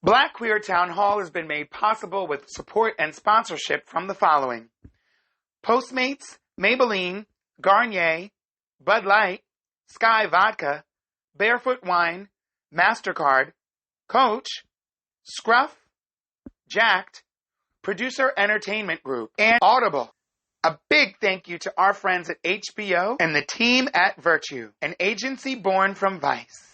Black Queer Town Hall has been made possible with support and sponsorship from the following: Postmates, Maybelline, Garnier, Bud Light, Sky Vodka, Barefoot Wine, MasterCard, Coach, Scruff, Jacked, Producer Entertainment Group, and Audible. A big thank you to our friends at HBO and the team at Virtue, an agency born from Vice.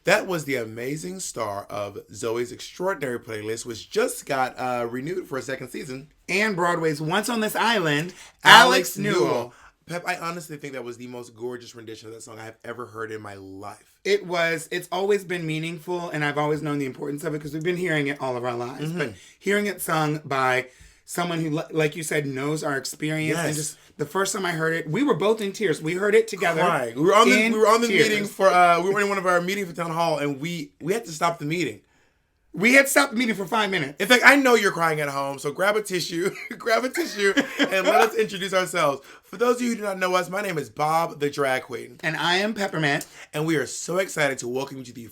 That was the amazing star of Zoe's Extraordinary playlist, which just got renewed for a second season and Broadway's Once on This Island, Alex Newell. Pep, I honestly think that was the most gorgeous rendition of that song I have ever heard in my life. It was. It's always been meaningful, and I've always known the importance of it because we've been hearing it all of our lives. Mm-hmm. But hearing it sung by someone who, like you said, knows our experience. Yes. And just the first time I heard it, we were both in tears. We heard it together. Right. We were on the tears. meeting for we were in one of our meetings for town hall, and we had to stop the meeting. We had stopped the meeting for 5 minutes. In fact, I know you're crying at home, so grab a tissue, and let us introduce ourselves. For those of you who do not know us, my name is Bob, the Drag Queen. And I am Peppermint. And we are so excited to welcome you to the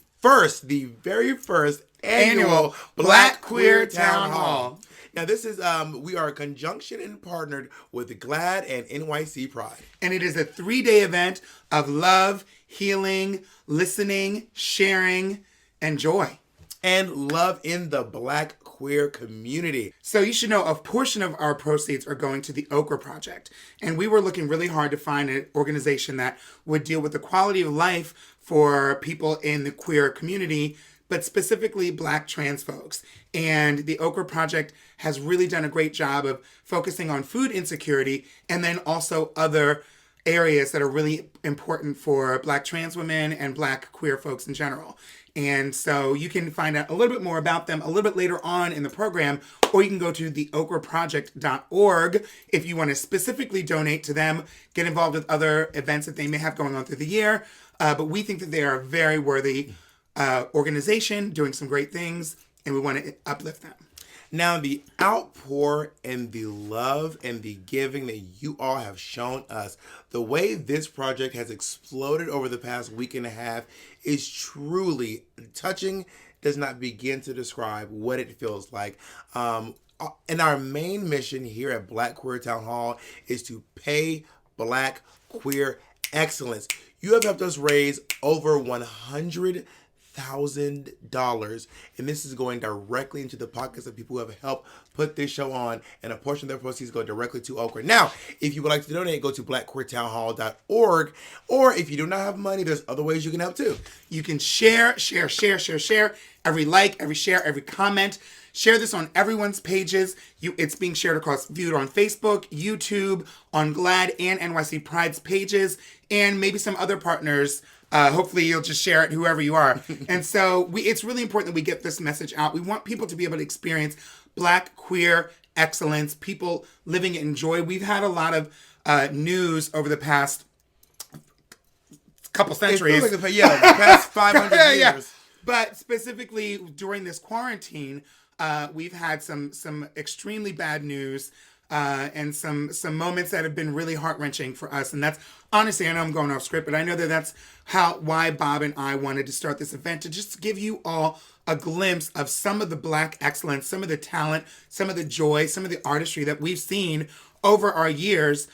very first annual Black Queer Town Hall. Now, this is, we are a conjunction and partnered with the GLAAD and NYC Pride. And it is a 3-day event of love, healing, listening, sharing, and joy. And love in the Black queer community. So you should know a portion of our proceeds are going to the Okra Project. And we were looking really hard to find an organization that would deal with the quality of life for people in the queer community, but specifically Black trans folks. And the Okra Project has really done a great job of focusing on food insecurity and then also other areas that are really important for Black trans women and Black queer folks in general. And so you can find out a little bit more about them a little bit later on in the program, or you can go to theokraproject.org if you want to specifically donate to them, get involved with other events that they may have going on through the year. But we think that they are a very worthy organization doing some great things, and we want to uplift them. Now, the outpour and the love and the giving that you all have shown us, the way this project has exploded over the past week and a half is truly touching, does not begin to describe what it feels like. And our main mission here at Black Queer Town Hall is to pay Black queer excellence. You have helped us raise over $100,000, and this is going directly into the pockets of people who have helped put this show on, and a portion of their proceeds go directly to Okra. Now, if you would like to donate, go to blackqueertownhall.org, or if you do not have money, there's other ways you can help too. You can share. Every like, every share, every comment. Share this on everyone's pages. It's being shared viewed on Facebook, YouTube, on GLAAD and NYC Pride's pages, and maybe some other partners. Hopefully you'll just share it, whoever you are. And so it's really important that we get this message out. We want people to be able to experience Black queer excellence, people living in joy. We've had a lot of news over the past couple centuries. It feels like the past 500 years. Yeah. But specifically during this quarantine, we've had some extremely bad news and some moments that have been really heart-wrenching for us. And that's, honestly, I know I'm going off script, but I know that's why Bob and I wanted to start this event, to just give you all a glimpse of some of the Black excellence, some of the talent, some of the joy, some of the artistry that we've seen over our years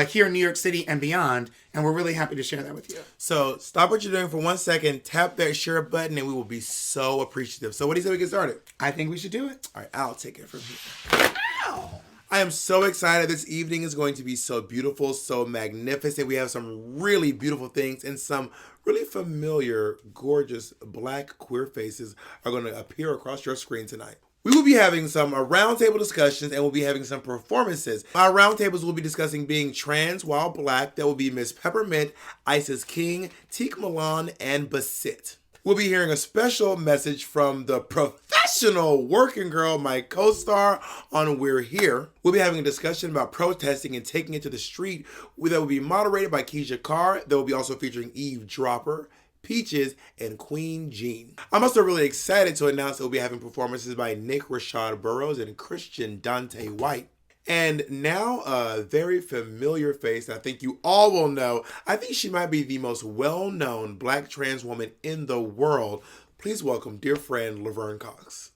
here in New York City and beyond. And we're really happy to share that with you. So stop what you're doing for 1 second, tap that share button, and we will be so appreciative. So what do you say we get started? I think we should do it. All right, I'll take it from here. Ow. I am so excited. This evening is going to be so beautiful, so magnificent. We have some really beautiful things, and some really familiar, gorgeous Black queer faces are going to appear across your screen tonight. We will be having some roundtable discussions, and we'll be having some performances. Our roundtables will be discussing being trans while Black. That will be Miss Peppermint, Isis King, Tiq Milan, and Basit. We'll be hearing a special message from the professional working girl, my co-star on We're Here. We'll be having a discussion about protesting and taking it to the street that will be moderated by Keisha Carr. That will be also featuring Yves Dropper, Peachez, and Qween Jean. I'm also really excited to announce that we'll be having performances by Nick Rashad Burroughs and Christian Dante White. And now a very familiar face that I think you all will know. I think she might be the most well-known Black trans woman in the world. Please welcome dear friend Laverne Cox.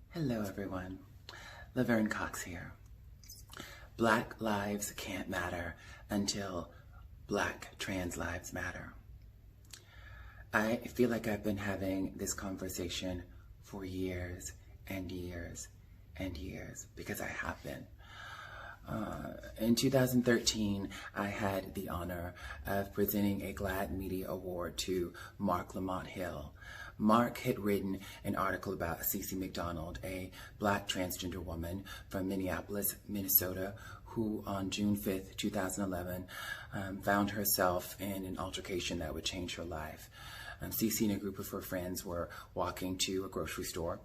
Hello everyone, Laverne Cox here. Black lives can't matter until Black trans lives matter. I feel like I've been having this conversation for years and years and years, because I have been. In 2013, I had the honor of presenting a GLAAD Media Award to Mark Lamont Hill. Mark had written an article about Cece McDonald, a Black transgender woman from Minneapolis, Minnesota, who on June 5th, 2011, found herself in an altercation that would change her life. Cece and a group of her friends were walking to a grocery store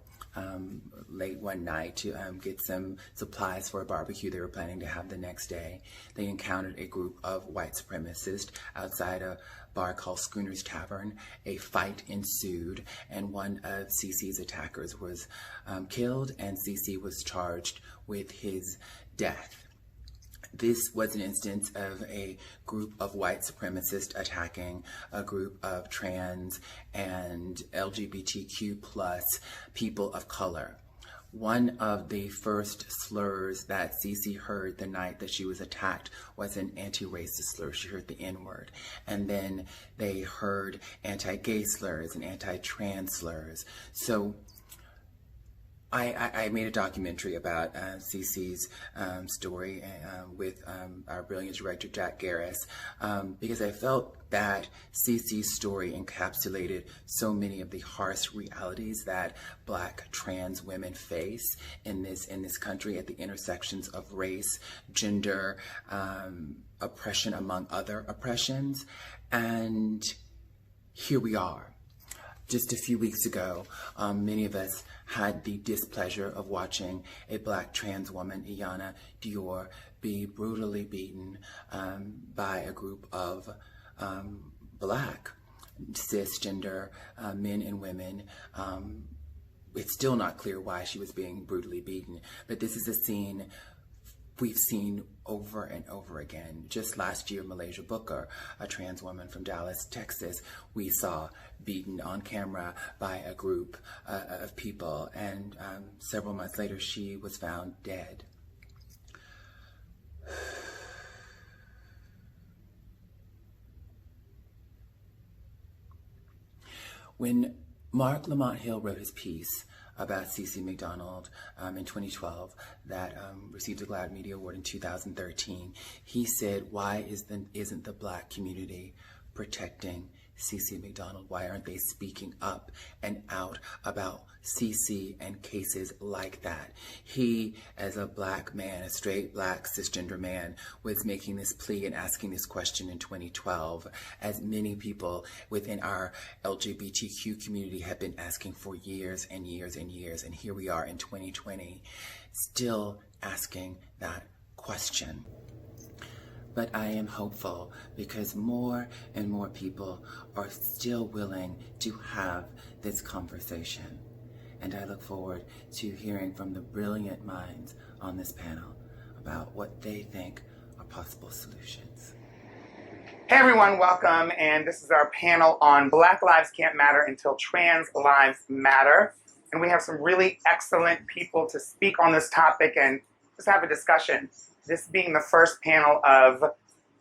late one night to get some supplies for a barbecue they were planning to have the next day. They encountered a group of white supremacists outside a bar called Schooner's Tavern. A fight ensued, and one of Cece's attackers was killed, and Cece was charged with his death. This was an instance of a group of white supremacists attacking a group of trans and LGBTQ plus people of color. One of the first slurs that Cece heard the night that she was attacked was an anti-racist slur. She heard the N-word. And then they heard anti-gay slurs and anti-trans slurs. So I made a documentary about Cece's story with our brilliant director, Jack Garris, because I felt that Cece's story encapsulated so many of the harsh realities that Black trans women face in this country at the intersections of race, gender, oppression, among other oppressions. And here we are. Just a few weeks ago, many of us had the displeasure of watching a Black trans woman, Iyana Dior, be brutally beaten by a group of Black cisgender men and women. It's still not clear why she was being brutally beaten, but this is a scene we've seen over and over again. Just last year, Malaysia Booker, a trans woman from Dallas, Texas, we saw beaten on camera by a group of people, and several months later, she was found dead. When Mark Lamont Hill wrote his piece about Cece McDonald in 2012 that received a GLAAD Media Award in 2013, he said, why isn't the Black community protecting Cece McDonald? Why aren't they speaking up and out about Cece and cases like that? He, as a Black man, a straight Black cisgender man, was making this plea and asking this question in 2012, as many people within our LGBTQ community have been asking for years and years and years. And here we are in 2020, still asking that question. But I am hopeful because more and more people are still willing to have this conversation. And I look forward to hearing from the brilliant minds on this panel about what they think are possible solutions. Hey everyone, welcome. And this is our panel on Black Lives Can't Matter Until Trans Lives Matter. And we have some really excellent people to speak on this topic and just have a discussion. This being the first panel of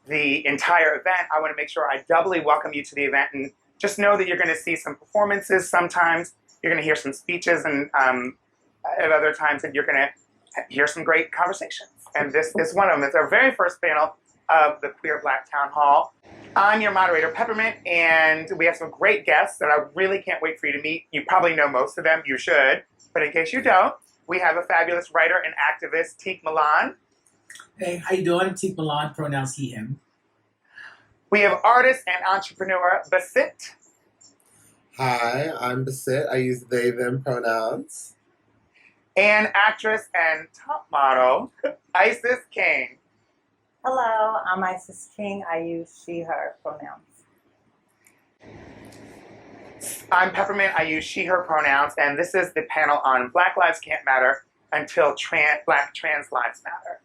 the entire event, I want to make sure I doubly welcome you to the event, and just know that you're going to see some performances sometimes, you're going to hear some speeches, and at other times that you're going to hear some great conversations. And this is one of them. It's our very first panel of the Queer Black Town Hall. I'm your moderator, Peppermint, and we have some great guests that I really can't wait for you to meet. You probably know most of them, you should, but in case you don't, we have a fabulous writer and activist, Tiq Milan. Hey, how you doing? Tiq Milan, pronouns he, him. We have artist and entrepreneur, Basit. Hi, I'm Basit. I use they, them pronouns. And actress and top model, Isis King. Hello, I'm Isis King. I use she, her pronouns. I'm Peppermint. I use she, her pronouns. And this is the panel on Black Lives Can't Matter Until Black Trans Lives Matter.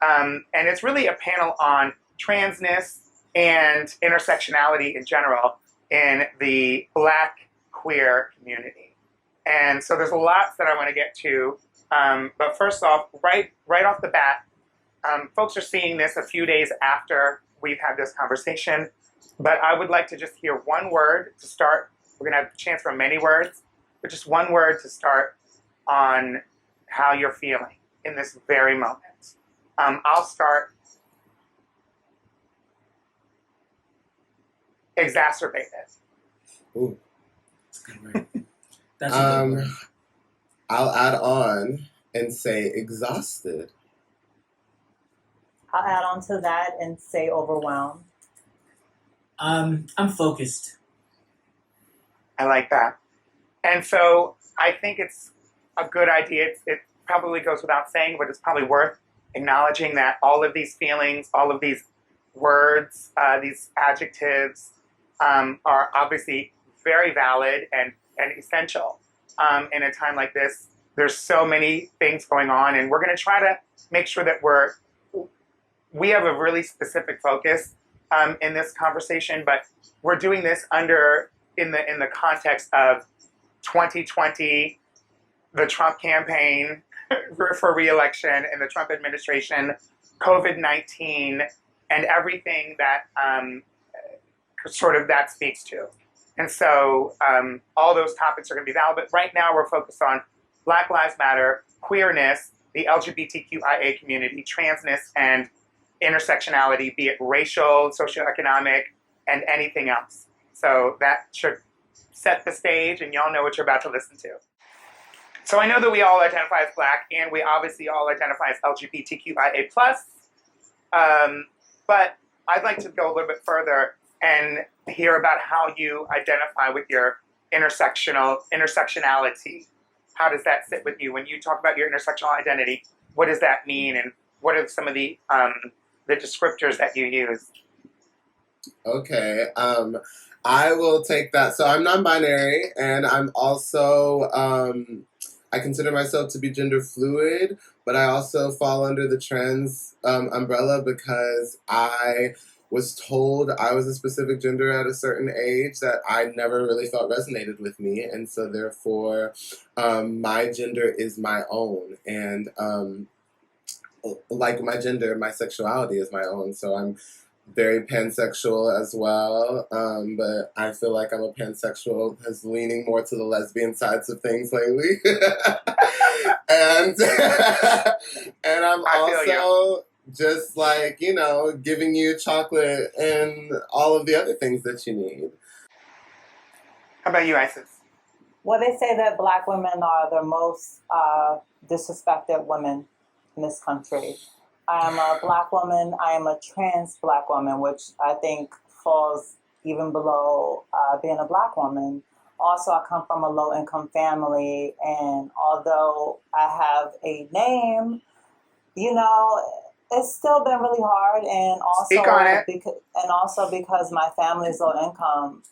And it's really a panel on transness and intersectionality in general in the Black queer community. And so there's lots that I want to get to. But first off, right off the bat, folks are seeing this a few days after we've had this conversation. But I would like to just hear one word to start. We're going to have a chance for many words, but just one word to start on how you're feeling in this very moment. I'll start. Exacerbated. Ooh. That's a good word. That's a good word. I'll add on and say exhausted. I'll add on to that and say overwhelmed. I'm focused. I like that. And so I think it's a good idea. It probably goes without saying, but it's probably worth acknowledging that all of these feelings, all of these words, these adjectives are obviously very valid and essential. In a time like this, there's so many things going on, and we're going to try to make sure that we have a really specific focus in this conversation, but we're doing this in the context of 2020, the Trump campaign for re-election and the Trump administration, COVID-19, and everything that sort of that speaks to. And so all those topics are going to be valid, but right now we're focused on Black Lives Matter, queerness, the LGBTQIA community, transness, and intersectionality, be it racial, socioeconomic, and anything else. So that should set the stage, and y'all know what you're about to listen to. So I know that we all identify as Black, and we obviously all identify as LGBTQIA+, but I'd like to go a little bit further and hear about how you identify with your intersectionality. How does that sit with you? When you talk about your intersectional identity, what does that mean, and what are some of the descriptors that you use? Okay, I will take that. So I'm non-binary, and I'm also, I consider myself to be gender fluid, but I also fall under the trans umbrella because I was told I was a specific gender at a certain age that I never really felt resonated with me, and so therefore my gender is my own, and like my gender, my sexuality is my own, so I'm very pansexual as well, but I feel like I'm a pansexual who's leaning more to the lesbian sides of things lately. and and I'm also just like, giving you chocolate and all of the other things that you need. How about you, Isis? Well, they say that Black women are the most disrespected women in this country. I am a Black woman. I am a trans Black woman, which I think falls even below being a Black woman. Also, I come from a low-income family, and although I have a name, it's still been really hard. And also, speak on it. Because my family is low income,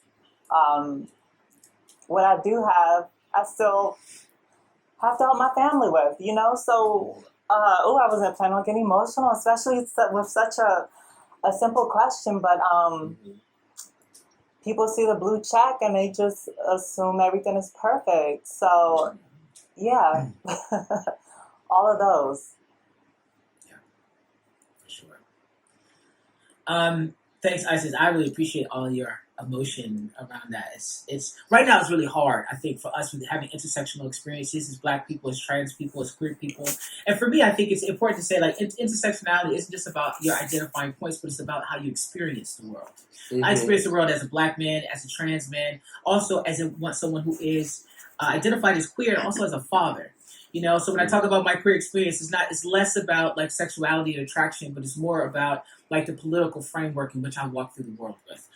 what I do have, I still have to help my family with. So. I wasn't planning on getting emotional, especially with such a simple question, but people see the blue check and they just assume everything is perfect. So, yeah, all of those. Yeah, for sure. Thanks, Isis. I really appreciate all your emotion around that. It's right now it's really hard, I think, for us with having intersectional experiences as Black people, as trans people, as queer people. And for me, I think it's important to say, like, intersectionality isn't just about your identifying points, but it's about how you experience the world. Mm-hmm. I experience the world as a Black man, as a trans man, also as someone who is identified as queer, and also as a father. So when I talk about my queer experience, it's less about like sexuality and attraction, but it's more about like the political framework in which I walk through the world with.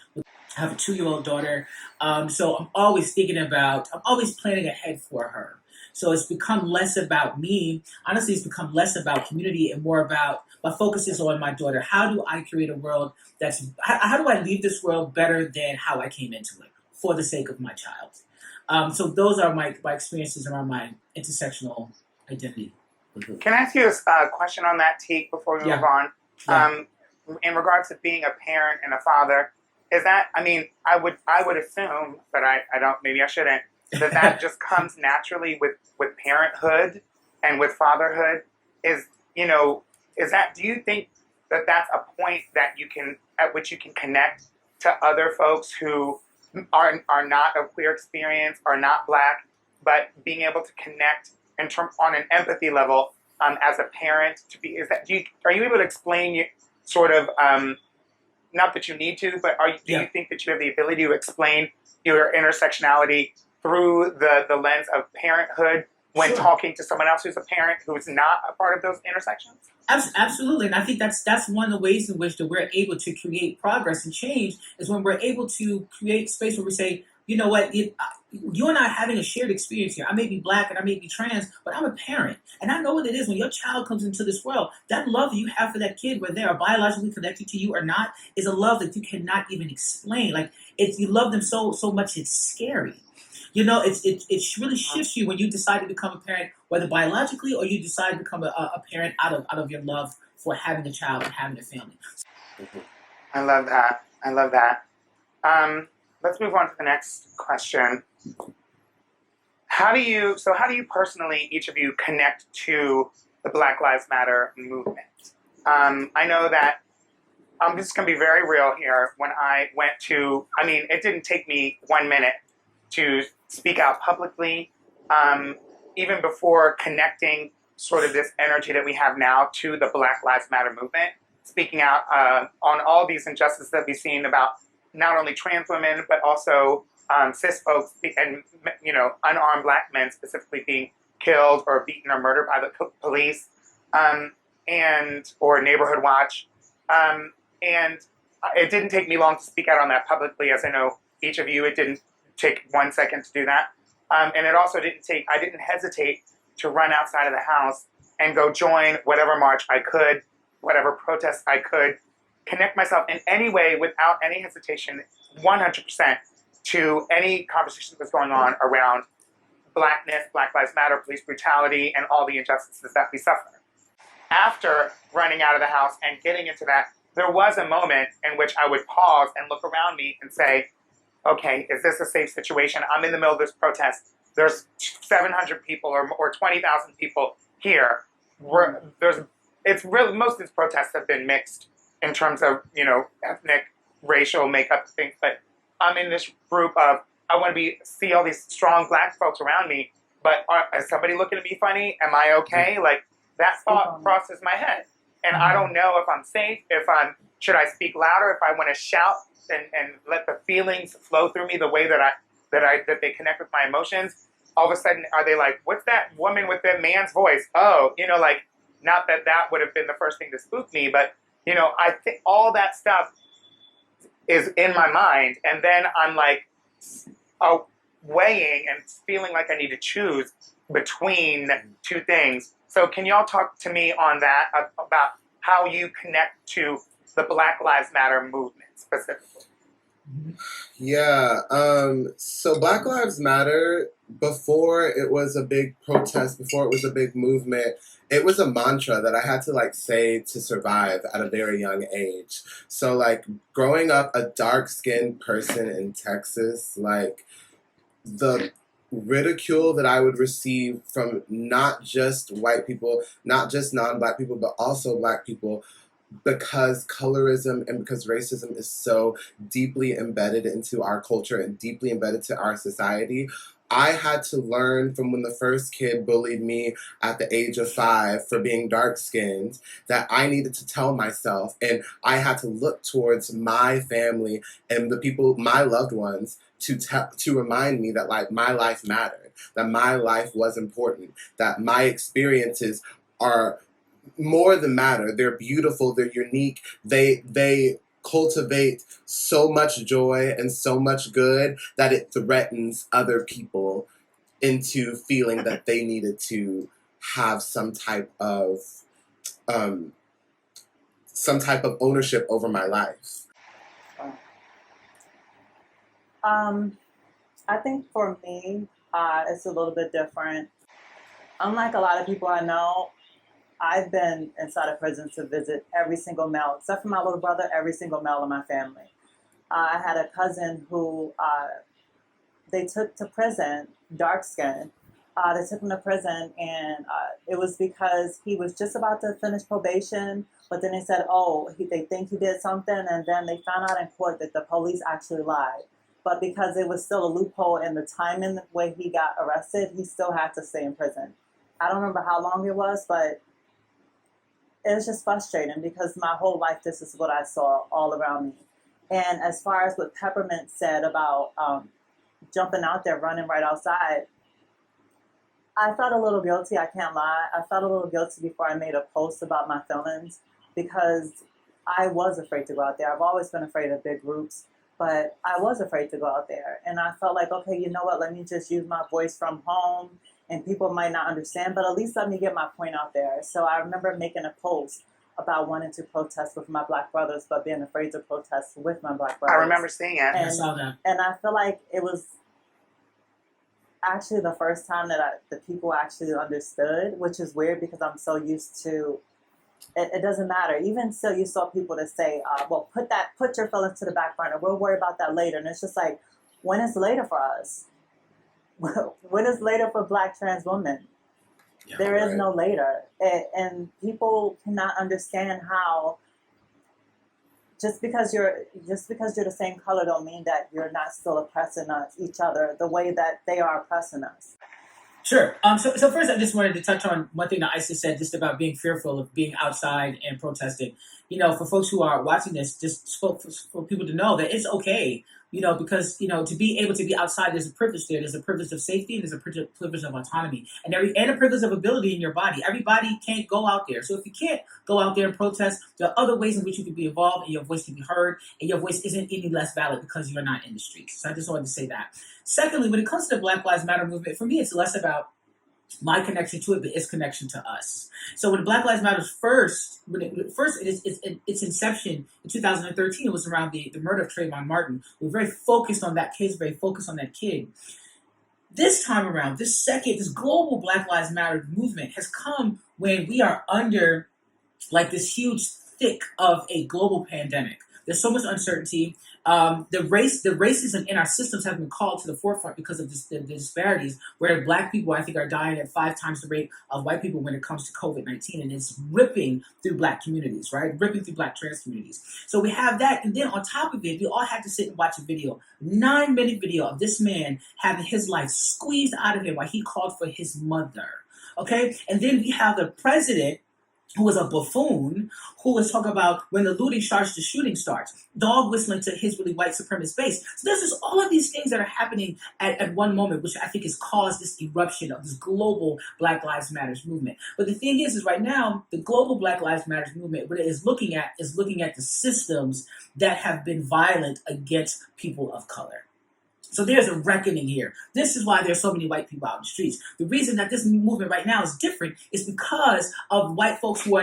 I have a 2-year-old daughter, so I'm always planning ahead for her. So it's become less about me. Honestly, it's become less about community and more about, my focus is on my daughter. How do I create a world how do I leave this world better than how I came into it for the sake of my child? So those are my experiences around my intersectional identity. Can I ask you a question on that, Tiq, before we move on? Yeah. In regards to being a parent and a father, is that, I would assume, but I don't, maybe I shouldn't, that just comes naturally with parenthood and with fatherhood. Do you think that that's a point that at which you can connect to other folks who are not of queer experience, are not Black, but being able to connect on an empathy level as a parent to be? Are you able to explain sort of, not that you need to, but do you think that you have the ability to explain your intersectionality through the lens of parenthood when talking to someone else who's a parent who's not a part of those intersections? Absolutely, and I think that's one of the ways in which that we're able to create progress and change is when we're able to create space where we say, you know what, you and I are having a shared experience here. I may be Black and I may be trans, but I'm a parent, and I know what it is when your child comes into this world. That love you have for that kid, whether they are biologically connected to you or not, is a love that you cannot even explain. Like you love them so much, it's scary. You know, it really shifts you when you decide to become a parent, whether biologically or you decide to become a parent out of your love for having a child and having a family. I love that. Let's move on to the next question. How do you personally, each of you, connect to the Black Lives Matter movement? I know that I'm just going to be very real here. When I went to, it didn't take me 1 minute to speak out publicly, even before connecting sort of this energy that we have now to the Black Lives Matter movement, speaking out on all these injustices that we've seen about not only trans women, but also cis folks and, unarmed Black men specifically being killed or beaten or murdered by the police, or Neighborhood Watch. And it didn't take me long to speak out on that publicly, as I know each of you, it didn't take 1 second to do that. And it also I didn't hesitate to run outside of the house and go join whatever march I could, whatever protest I could, connect myself in any way without any hesitation, 100%, to any conversation that was going on around Blackness, Black Lives Matter, police brutality, and all the injustices that we suffer. After running out of the house and getting into that, there was a moment in which I would pause and look around me and say, okay, is this a safe situation? I'm in the middle of this protest. There's 700 people or 20,000 people here. Most of these protests have been mixed in terms of, ethnic, racial makeup things, but I'm in this group of, I want to see all these strong Black folks around me, but is somebody looking at me funny? Am I okay? Like, that thought crosses my head. And I don't know if I'm safe, should I speak louder, if I want to shout and let the feelings flow through me the way that they connect with my emotions. All of a sudden, are they like, what's that woman with that man's voice? Oh, not that would have been the first thing to spook me, but, I think all that stuff is in my mind. And then I'm like, weighing and feeling like I need to choose between two things. So can y'all talk to me on that, about how you connect to the Black Lives Matter movement specifically? Yeah, so Black Lives Matter, before it was a big protest, before it was a big movement, it was a mantra that I had to say to survive at a very young age. So growing up a dark-skinned person in Texas, the ridicule that I would receive from not just white people, not just non-Black people, but also Black people, because colorism and because racism is so deeply embedded into our culture and deeply embedded to our society, I had to learn from when the first kid bullied me at the age of 5 for being dark-skinned that I needed to tell myself, and I had to look towards my family and the people, my loved ones, to remind me that my life mattered, that my life was important, that my experiences are more than matter. They're beautiful. They're unique. They cultivate so much joy and so much good that it threatens other people into feeling that they needed to have some type of ownership over my life. I think for me, it's a little bit different. Unlike a lot of people I know, I've been inside of prison to visit every single male, except for my little brother, every single male in my family. I had a cousin who they took to prison, dark skin. They took him to prison, and it was because he was just about to finish probation, but then they said, they think he did something, and then they found out in court that the police actually lied. But because it was still a loophole in the timing when he got arrested, he still had to stay in prison. I don't remember how long it was, but it was just frustrating because my whole life, this is what I saw all around me. And as far as what Peppermint said about jumping out there, running right outside, I felt a little guilty. I can't lie. I felt a little guilty before I made a post about my feelings because I was afraid to go out there. I've always been afraid of big groups, but I was afraid to go out there. And I felt like, okay, you know what? Let me just use my voice from home, and people might not understand, but at least let me get my point out there. So I remember making a post about wanting to protest with my Black brothers, but being afraid to protest with my Black brothers. I remember seeing it. I saw that. And I feel like it was actually the first time that the people actually understood, which is weird because I'm so used to it doesn't matter. Even so, you saw people that say, well, put your feelings to the back burner. We'll worry about that later. And it's just like, when is later for us? When is later for Black trans women? Yeah, there is no later. And people cannot understand how just because you're the same color don't mean that you're not still oppressing each other the way that they are oppressing us. Sure. So first, I just wanted to touch on one thing that Isis said, just about being fearful of being outside and protesting. You know, for folks who are watching this, just for people to know that it's okay. You know, because to be able to be outside, there's a privilege there. There's a privilege of safety, and there's a privilege of autonomy, and a privilege of ability in your body. Everybody can't go out there. So if you can't go out there and protest, there are other ways in which you can be involved, and your voice can be heard, and your voice isn't any less valid because you're not in the streets. So I just wanted to say that. Secondly, when it comes to the Black Lives Matter movement, for me, it's less about my connection to it, but its connection to us. So when Black Lives Matter its inception in 2013, it was around the murder of Trayvon Martin. We were very focused on that case, very focused on that kid. This time around, this global Black Lives Matter movement has come when we are under like this huge thick of a global pandemic. There's so much uncertainty. The racism in our systems have been called to the forefront because of the disparities, where Black people, I think, are dying at 5 times the rate of white people when it comes to COVID-19, and it's ripping through Black communities, right? Ripping through Black trans communities. So we have that, and then on top of it, we all had to sit and watch a video, 9-minute video of this man having his life squeezed out of him while he called for his mother, okay? And then we have the president, who was a buffoon, who was talking about when the looting starts, the shooting starts, dog whistling to his really white supremacist base. So there's just all of these things that are happening at one moment, which I think has caused this eruption of this global Black Lives Matter movement. But the thing is right now, the global Black Lives Matter movement, what it is looking at the systems that have been violent against people of color. So there's a reckoning here. This is why there's so many white people out in the streets. The reason that this movement right now is different is because of white folks who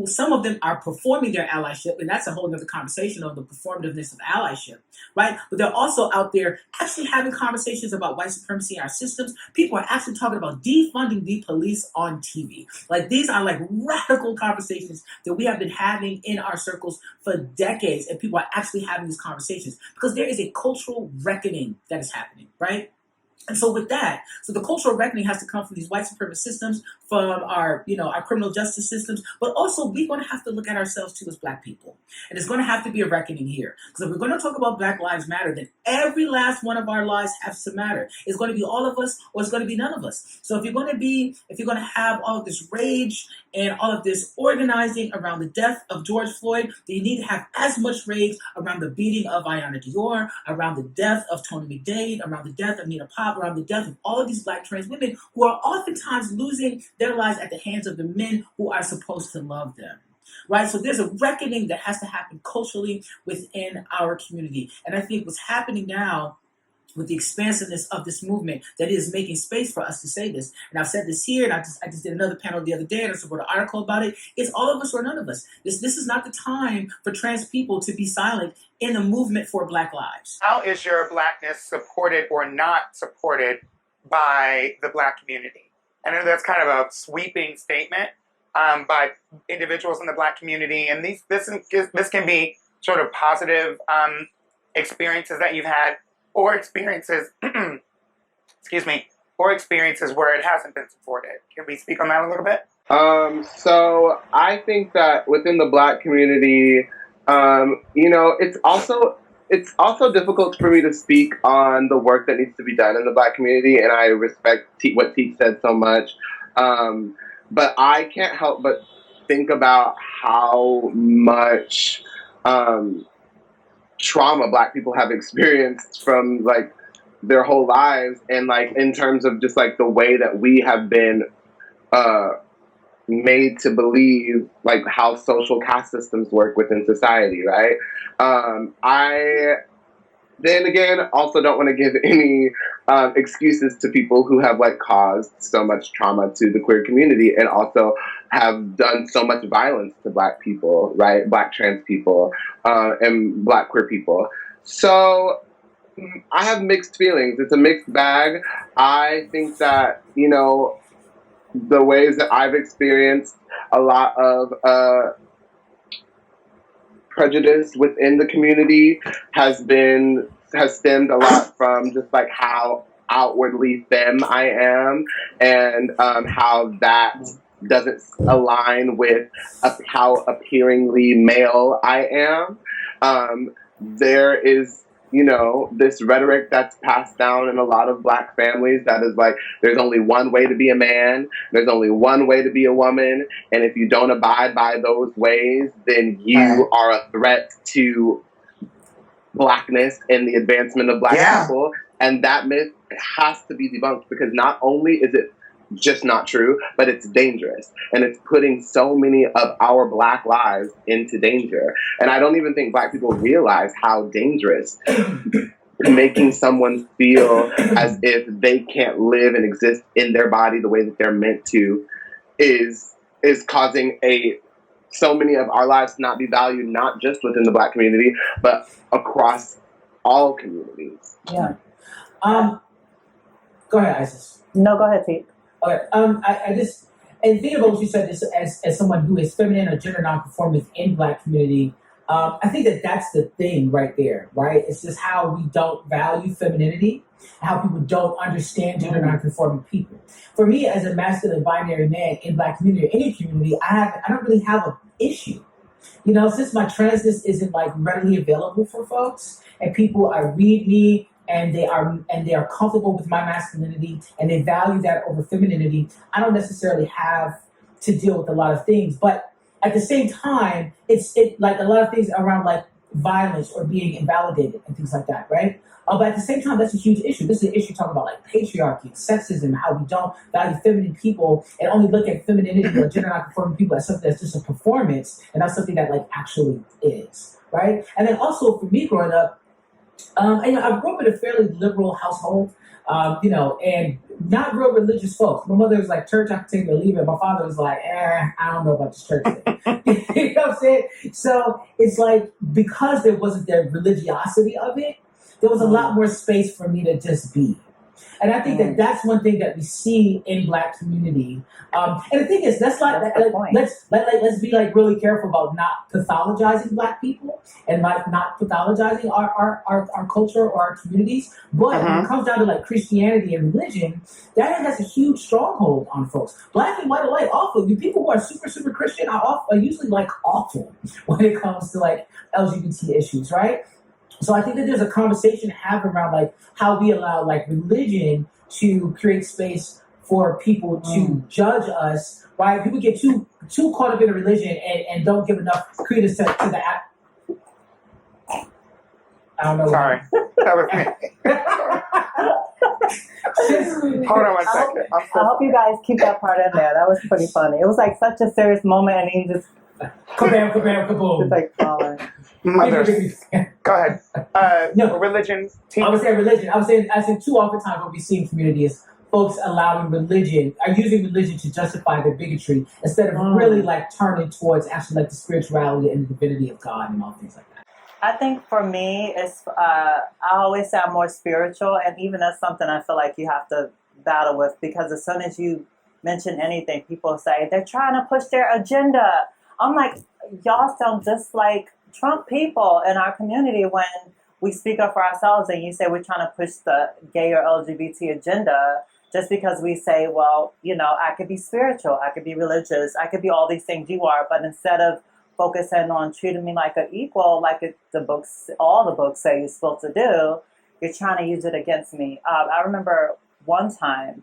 some of them are performing their allyship, and that's a whole other conversation on the performativeness of allyship, right? But they're also out there actually having conversations about white supremacy in our systems. People are actually talking about defunding the police on TV. Like, these are like radical conversations that we have been having in our circles for decades, and people are actually having these conversations because there is a cultural reckoning that is happening, right? And so with that, the cultural reckoning has to come from these white supremacist systems, from our criminal justice systems, but also we're going to have to look at ourselves too as Black people. And it's going to have to be a reckoning here. Because if we're going to talk about Black Lives Matter, then every last one of our lives has to matter. It's going to be all of us, or it's going to be none of us. So if you're going to have all of this rage and all of this organizing around the death of George Floyd, then you need to have as much rage around the beating of Ayanna Dior, around the death of Tony McDade, around the death of Nina Pop, around the death of all of these Black trans women who are oftentimes losing their lives at the hands of the men who are supposed to love them. Right? So there's a reckoning that has to happen culturally within our community. And I think what's happening now with the expansiveness of this movement that is making space for us to say this. And I've said this here, and I just did another panel the other day, and I wrote an article about it. It's all of us or none of us. This is not the time for trans people to be silent in the movement for Black lives. How is your Blackness supported or not supported by the Black community? I know that's kind of a sweeping statement by individuals in the Black community, and this can be sort of positive experiences that you've had, or experiences, or experiences where it hasn't been supported. Can we speak on that a little bit? So I think that within the Black community, it's also difficult for me to speak on the work that needs to be done in the Black community, and I respect what Tiq said so much. But I can't help but think about how much trauma Black people have experienced from like their whole lives, and like in terms of just like the way that we have been made to believe like how social caste systems work within society, right? I then again also don't want to give any excuses to people who have like caused so much trauma to the queer community and also have done so much violence to Black people, right? Black trans people and Black queer people. So I have mixed feelings. It's a mixed bag. I think that, you know, the ways that I've experienced a lot of prejudice within the community has stemmed a lot from just like how outwardly femme I am, and how that doesn't align with how appearingly male I am. There is, you know, this rhetoric that's passed down in a lot of Black families that is like, there's only one way to be a man, there's only one way to be a woman, and if you don't abide by those ways, then you are a threat to Blackness and the advancement of Black people. And that myth has to be debunked, because not only is it just not true, but it's dangerous. And it's putting so many of our Black lives into danger. And I don't even think Black people realize how dangerous making someone feel as if they can't live and exist in their body the way that they're meant to is causing so many of our lives to not be valued, not just within the Black community, but across all communities. Yeah. Go ahead, Isis. No, go ahead, Tiq. Okay. I just, and think about what you said as someone who is feminine or gender nonconforming in Black community. I think that's the thing right there, right? It's just how we don't value femininity, how people don't understand gender nonconforming people. For me, as a masculine binary man in Black community or any community, I don't really have an issue. You know, since my transness isn't like readily available for folks, and people read me and they are comfortable with my masculinity and they value that over femininity, I don't necessarily have to deal with a lot of things. But at the same time, it's like a lot of things around like violence or being invalidated and things like that, right? But at the same time, that's a huge issue. This is an issue talking about like patriarchy, sexism, how we don't value feminine people and only look at femininity or gender nonconforming people as something that's just a performance and not something that like actually is, right? And then also for me growing up, I grew up in a fairly liberal household, and not real religious folks. My mother was like, church, I can take it or leave it. My father was like, I don't know about this church thing. You know what I'm saying? So it's like, because there wasn't the religiosity of it, there was a lot more space for me to just be. And I think that's one thing that we see in Black community. And the thing is, let's be like really careful about not pathologizing Black people and like not pathologizing our culture or our communities. But when it comes down to like Christianity and religion, that has a huge stronghold on folks. Black and white alike, awful. People who are super, super Christian are usually like awful when it comes to like LGBT issues, right? So I think that there's a conversation to have around like how we allow like religion to create space for people to judge us, right? People get too caught up in a religion and don't give enough credence to the act. I don't know. Sorry. That was me. Hold on one second. I hope you guys keep that part in there. That was pretty funny. It was like such a serious moment, and he just kabam, kabam, kaboom. Just like falling. Go ahead. Religion. I would say religion. I say too often times what we see in community is folks allowing religion, are using religion to justify their bigotry instead of really like turning towards actually like the spirituality and the divinity of God and all things like that. I think for me, it's I always say I'm more spiritual, and even that's something I feel like you have to battle with, because as soon as you mention anything, people say they're trying to push their agenda. I'm like, y'all sound just like Trump people in our community when we speak up for ourselves and you say we're trying to push the gay or LGBT agenda just because we say, well, I could be spiritual, I could be religious, I could be all these things you are, but instead of focusing on treating me like an equal, like all the books say you're supposed to do, you're trying to use it against me. I remember one time,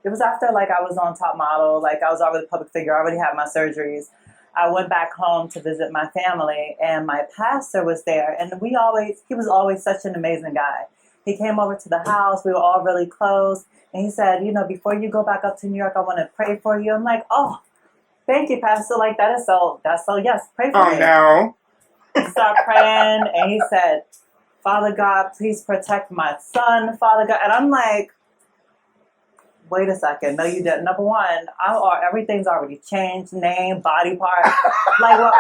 It was after like I was on Top Model, like I was already a public figure, I already had my surgeries. I went back home to visit my family, and my pastor was there, and he was always such an amazing guy. He came over to the house, we were all really close, and he said, you know, before you go back up to New York, I want to pray for you. I'm like, oh, thank you, Pastor. Like, that's so, yes, pray for me. Oh, no. He started praying, and he said, Father God, please protect my son, Father God. And I'm like, wait a second. No, you didn't. Number one, everything's already changed, name, body part. Like, what?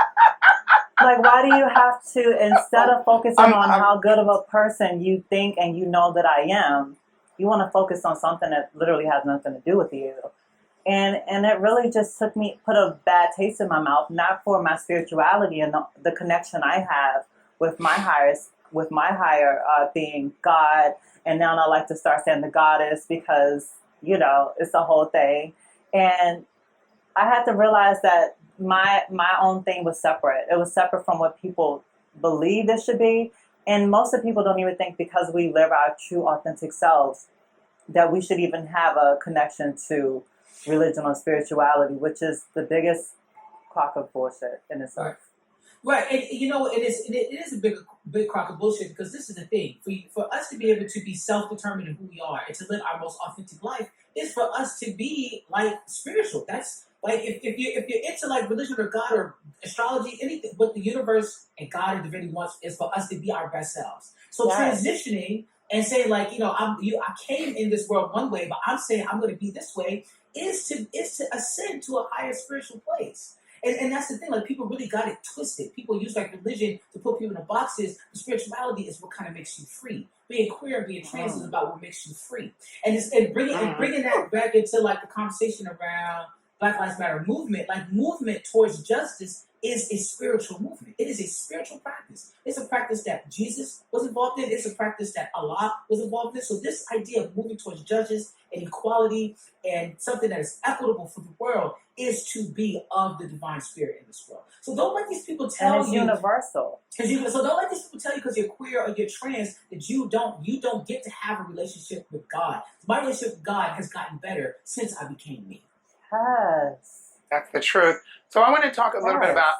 Like, why do you have to, instead of focusing on how good of a person you think and you know that I am, you want to focus on something that literally has nothing to do with you. And it really just put a bad taste in my mouth, not for my spirituality and the connection I have with my higher being, God. And now I like to start saying the goddess because, you know, it's a whole thing. And I had to realize that my own thing was separate. It was separate from what people believe it should be. And most of the people don't even think because we live our true authentic selves that we should even have a connection to religion or spirituality, which is the biggest crock of bullshit in itself. Right, and you know it is a big crock of bullshit because this is the thing for us to be able to be self-determined in who we are and to live our most authentic life is for us to be like spiritual. That's like if you're into like religion or God or astrology, anything, what the universe and God and divinity wants is for us to be our best selves. So transitioning and saying like, you know, I came in this world one way, but I'm saying I'm going to be this way is to ascend to a higher spiritual place. And that's the thing, like people really got it twisted. People use like religion to put people in boxes. But spirituality is what kind of makes you free. Being queer and being trans is about what makes you free. And bringing that back into like the conversation around Black Lives Matter movement, like movement towards justice is a spiritual movement. It is a spiritual practice. It's a practice that Jesus was involved in. It's a practice that Allah was involved in. So this idea of moving towards justice and equality and something that is equitable for the world is to be of the divine spirit in this world. So don't let these people tell you universal. So don't let these people tell you because you're queer or you're trans that you don't get to have a relationship with God. My relationship with God has gotten better since I became me. Yes. That's the truth. So I want to talk a little bit about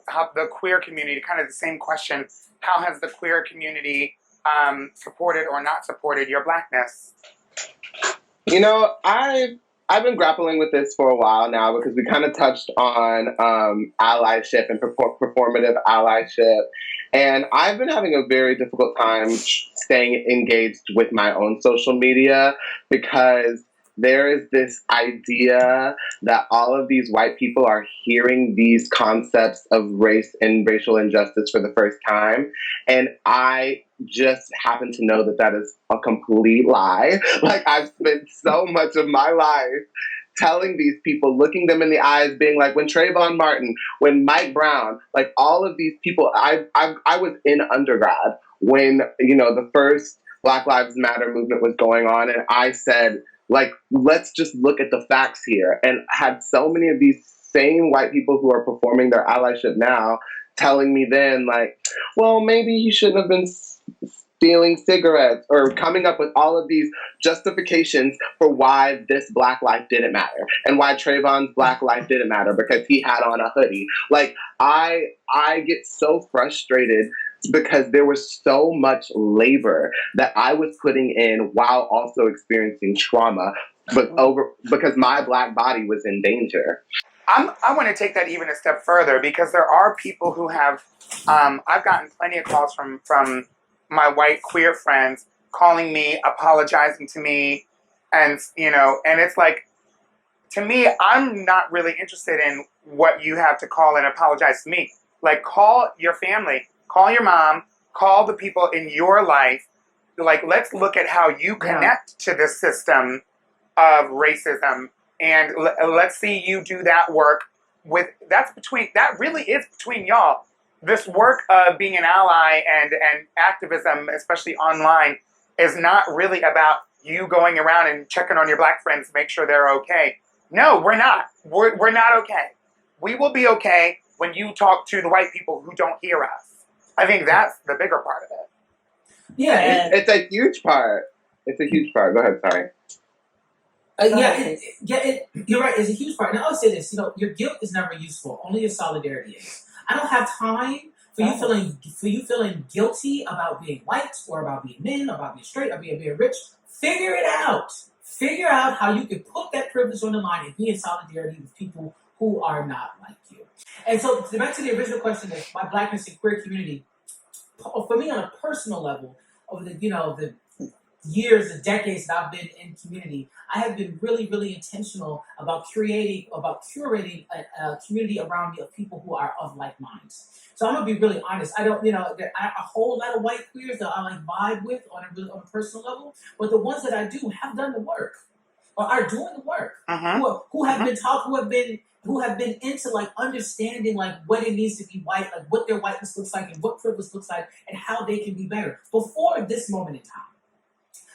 how the queer community, kind of the same question. How has the queer community supported or not supported your Blackness? You know, I've been grappling with this for a while now because we kind of touched on allyship and performative allyship. And I've been having a very difficult time staying engaged with my own social media because there is this idea that all of these white people are hearing these concepts of race and racial injustice for the first time. And I just happen to know that that is a complete lie. Like, I've spent so much of my life telling these people, looking them in the eyes, being like, when Trayvon Martin, when Mike Brown, like all of these people, I was in undergrad when, you know, the first Black Lives Matter movement was going on. And I said, like, let's just look at the facts here. And had so many of these same white people who are performing their allyship now telling me then, like, well, maybe he shouldn't have been stealing cigarettes, or coming up with all of these justifications for why this Black life didn't matter and why Trayvon's Black life didn't matter because he had on a hoodie. Like, I get so frustrated because there was so much labor that I was putting in while also experiencing trauma, but because my Black body was in danger. I want to take that even a step further because there are people who have, I've gotten plenty of calls from my white queer friends calling me, apologizing to me, and, you know, and it's like, to me, I'm not really interested in what you have to call and apologize to me. Like, call your family, call your mom, call the people in your life. Like, let's look at how you connect to this system of racism, and let's see you do that work that really is between y'all. This work of being an ally and activism, especially online, is not really about you going around and checking on your Black friends to make sure they're okay. No, we're not. We're not okay. We will be okay when you talk to the white people who don't hear us. I think that's the bigger part of it. Yeah, it's a huge part. It's a huge part. Go ahead, sorry. You're right. It's a huge part. And I'll say this: your guilt is never useful. Only your solidarity is. I don't have time for you feeling guilty about being white or about being men or about being straight or being rich. Figure it out. Figure out how you can put that privilege on the line and be in solidarity with people who are not like you. And so, back to the original question of my blackness and queer community. For me, on a personal level, over the years and decades that I've been in community, I have been really, really intentional about curating a community around me of people who are of like minds. So I'm gonna be really honest. I don't, there are a whole lot of white queers that I like vibe with on a personal level, but the ones that I do have done the work or are doing the work, who have been taught, who have been into like understanding like what it means to be white, like what their whiteness looks like and what privilege looks like and how they can be better before this moment in time.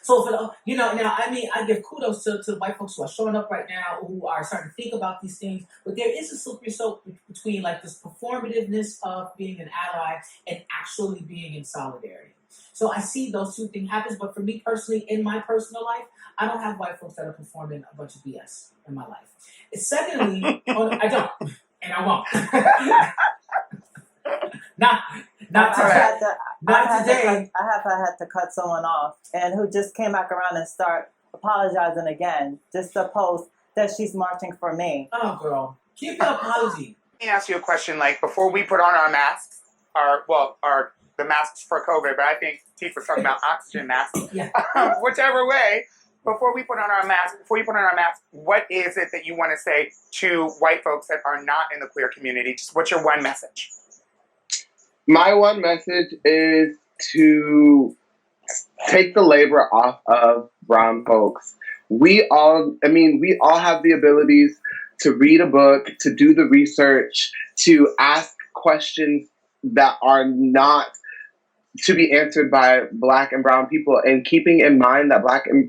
So for now, I give kudos to the white folks who are showing up right now, who are starting to think about these things. But there is a slippery slope between like this performativeness of being an ally and actually being in solidarity. So I see those two things happen. But for me personally, in my personal life, I don't have white folks that are performing a bunch of BS in my life. Secondly, I don't, and I won't. Not today. I have had to cut someone off, and who just came back around and start apologizing again, just to post that she's marching for me. Oh, girl, keep the apology. Let me ask you a question. Like before we put on our masks, the masks for COVID, but I think Tiq was talking about oxygen masks. Yeah. Whichever way. Before we put on our mask, what is it that you want to say to white folks that are not in the queer community? Just what's your one message? My one message is to take the labor off of brown folks. We all have the abilities to read a book, to do the research, to ask questions that are not to be answered by Black and brown people, and keeping in mind that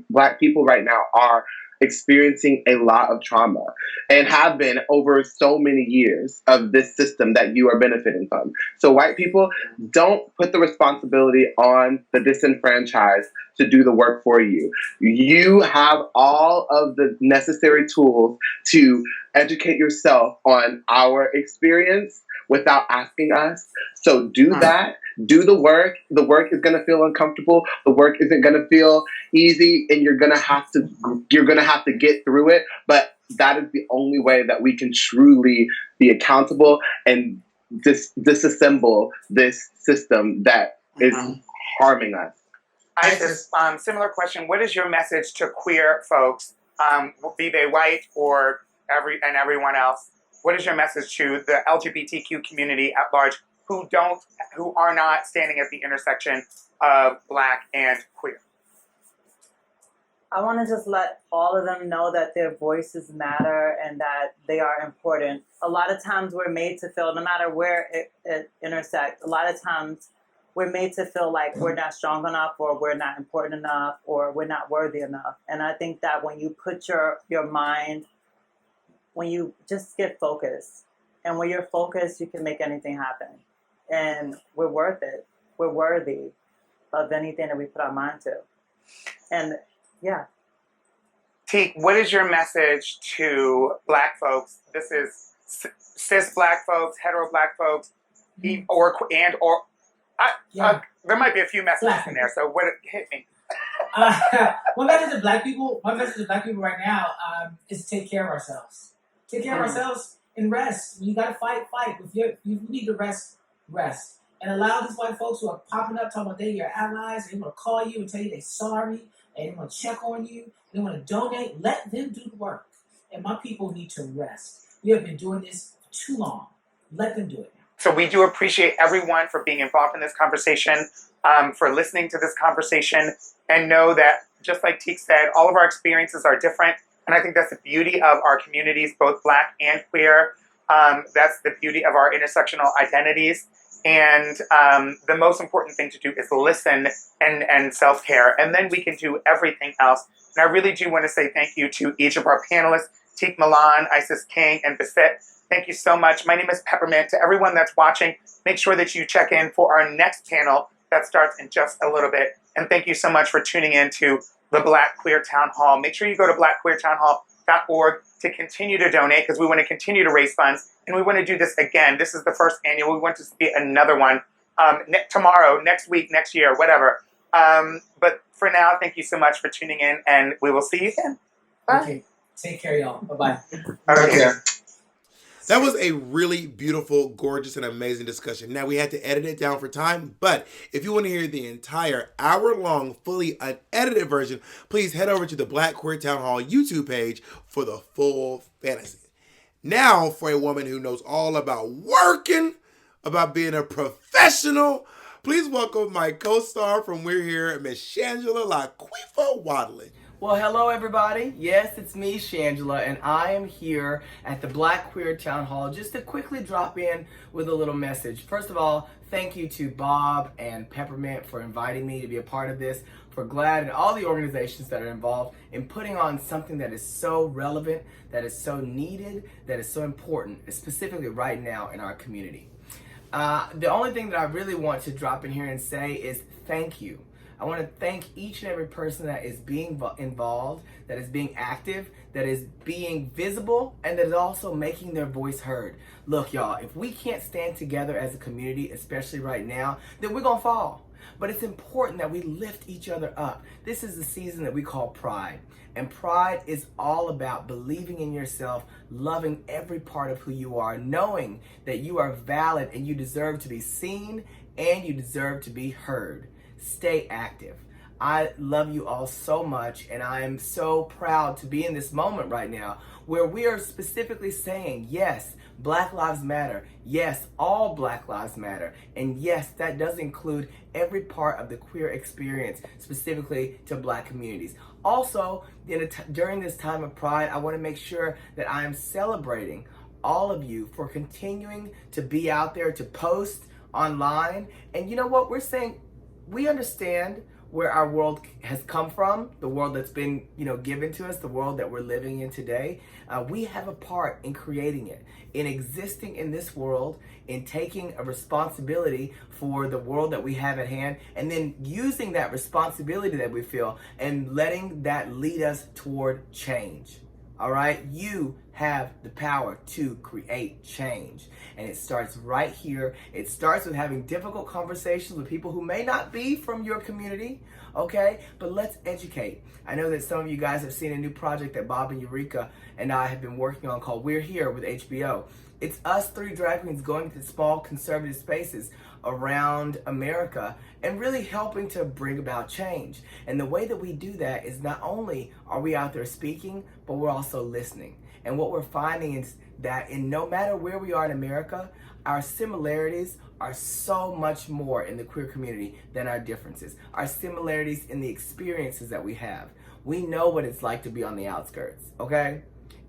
Black people right now are experiencing a lot of trauma and have been over so many years of this system that you are benefiting from. So white people, don't put the responsibility on the disenfranchised to do the work for you. You have all of the necessary tools to educate yourself on our experience without asking us. So do that. Do the work. The work is going to feel uncomfortable. The work isn't going to feel easy, and you're going to have to get through it. But that is the only way that we can truly be accountable and disassemble this system that is harming us. Isis, similar question. What is your message to queer folks, be they white or everyone else? What is your message to the LGBTQ community at large who are not standing at the intersection of Black and queer? I want to just let all of them know that their voices matter and that they are important. A lot of times we're made to feel, no matter where it intersects, a lot of times we're made to feel like we're not strong enough or we're not important enough or we're not worthy enough. And I think that when you put your mind, when you just get focused, and when you're focused, you can make anything happen. And we're worth it. We're worthy of anything that we put our mind to. And yeah. Tiq, what is your message to Black folks? This is cis Black folks, hetero Black folks, there might be a few messages in there. So what hit me? One message to Black people right now is to take care of ourselves. Take care of ourselves and rest. When you gotta fight. If you need to rest. And allow these white folks who are popping up talking about they're your allies, and they want to call you and tell you they're sorry, and they want to check on you, and they want to donate. Let them do the work. And my people need to rest. We have been doing this for too long. Let them do it now. So we do appreciate everyone for being involved in this conversation, for listening to this conversation, and know that, just like Tiq said, all of our experiences are different. And I think that's the beauty of our communities, both Black and queer. That's the beauty of our intersectional identities. And the most important thing to do is listen and self-care. And then we can do everything else. And I really do want to say thank you to each of our panelists, Tiq Milan, Isis King, and Basit. Thank you so much. My name is Peppermint. To everyone that's watching, make sure that you check in for our next panel that starts in just a little bit. And thank you so much for tuning in to the Black Queer Town Hall. Make sure you go to blackqueertownhall.org to continue to donate, because we want to continue to raise funds, and we want to do this again. This is the first annual. We want to be another one tomorrow, next week, next year, whatever. But for now, thank you so much for tuning in, and we will see you again. Bye. Okay. Take care, y'all. Bye-bye. Okay. That was a really beautiful, gorgeous, and amazing discussion. Now, we had to edit it down for time, but if you want to hear the entire hour-long, fully unedited version, please head over to the Black Queer Town Hall YouTube page for the full fantasy. Now, for a woman who knows all about working, about being a professional, please welcome my co-star from We're Here, Miss Shangela LaQuifa Wadley. Well, hello everybody. Yes, it's me, Shangela, and I am here at the Black Queer Town Hall just to quickly drop in with a little message. First of all, thank you to Bob and Peppermint for inviting me to be a part of this, for GLAAD and all the organizations that are involved in putting on something that is so relevant, that is so needed, that is so important, specifically right now in our community. The only thing that I really want to drop in here and say is thank you. I want to thank each and every person that is being involved, that is being active, that is being visible, and that is also making their voice heard. Look, y'all, if we can't stand together as a community, especially right now, then we're going to fall. But it's important that we lift each other up. This is the season that we call Pride. And Pride is all about believing in yourself, loving every part of who you are, knowing that you are valid and you deserve to be seen and you deserve to be heard. Stay active. I love you all so much, and I am so proud to be in this moment right now where we are specifically saying, yes, Black Lives Matter. Yes, all Black Lives Matter. And yes, that does include every part of the queer experience, specifically to Black communities. Also, during this time of Pride, I want to make sure that I am celebrating all of you for continuing to be out there, to post online. And you know what? We're saying, we understand where our world has come from, the world that's been, given to us, the world that we're living in today. We have a part in creating it, in existing in this world, in taking a responsibility for the world that we have at hand, and then using that responsibility that we feel and letting that lead us toward change. All right, you have the power to create change. And it starts right here. It starts with having difficult conversations with people who may not be from your community, okay? But let's educate. I know that some of you guys have seen a new project that Bob and Eureka and I have been working on called We're Here with HBO. It's us three drag queens going to small conservative spaces around America and really helping to bring about change. And the way that we do that is not only are we out there speaking, but we're also listening. And what we're finding is that no matter where we are in America, our similarities are so much more in the queer community than our differences. Our similarities in the experiences that we have. We know what it's like to be on the outskirts, okay?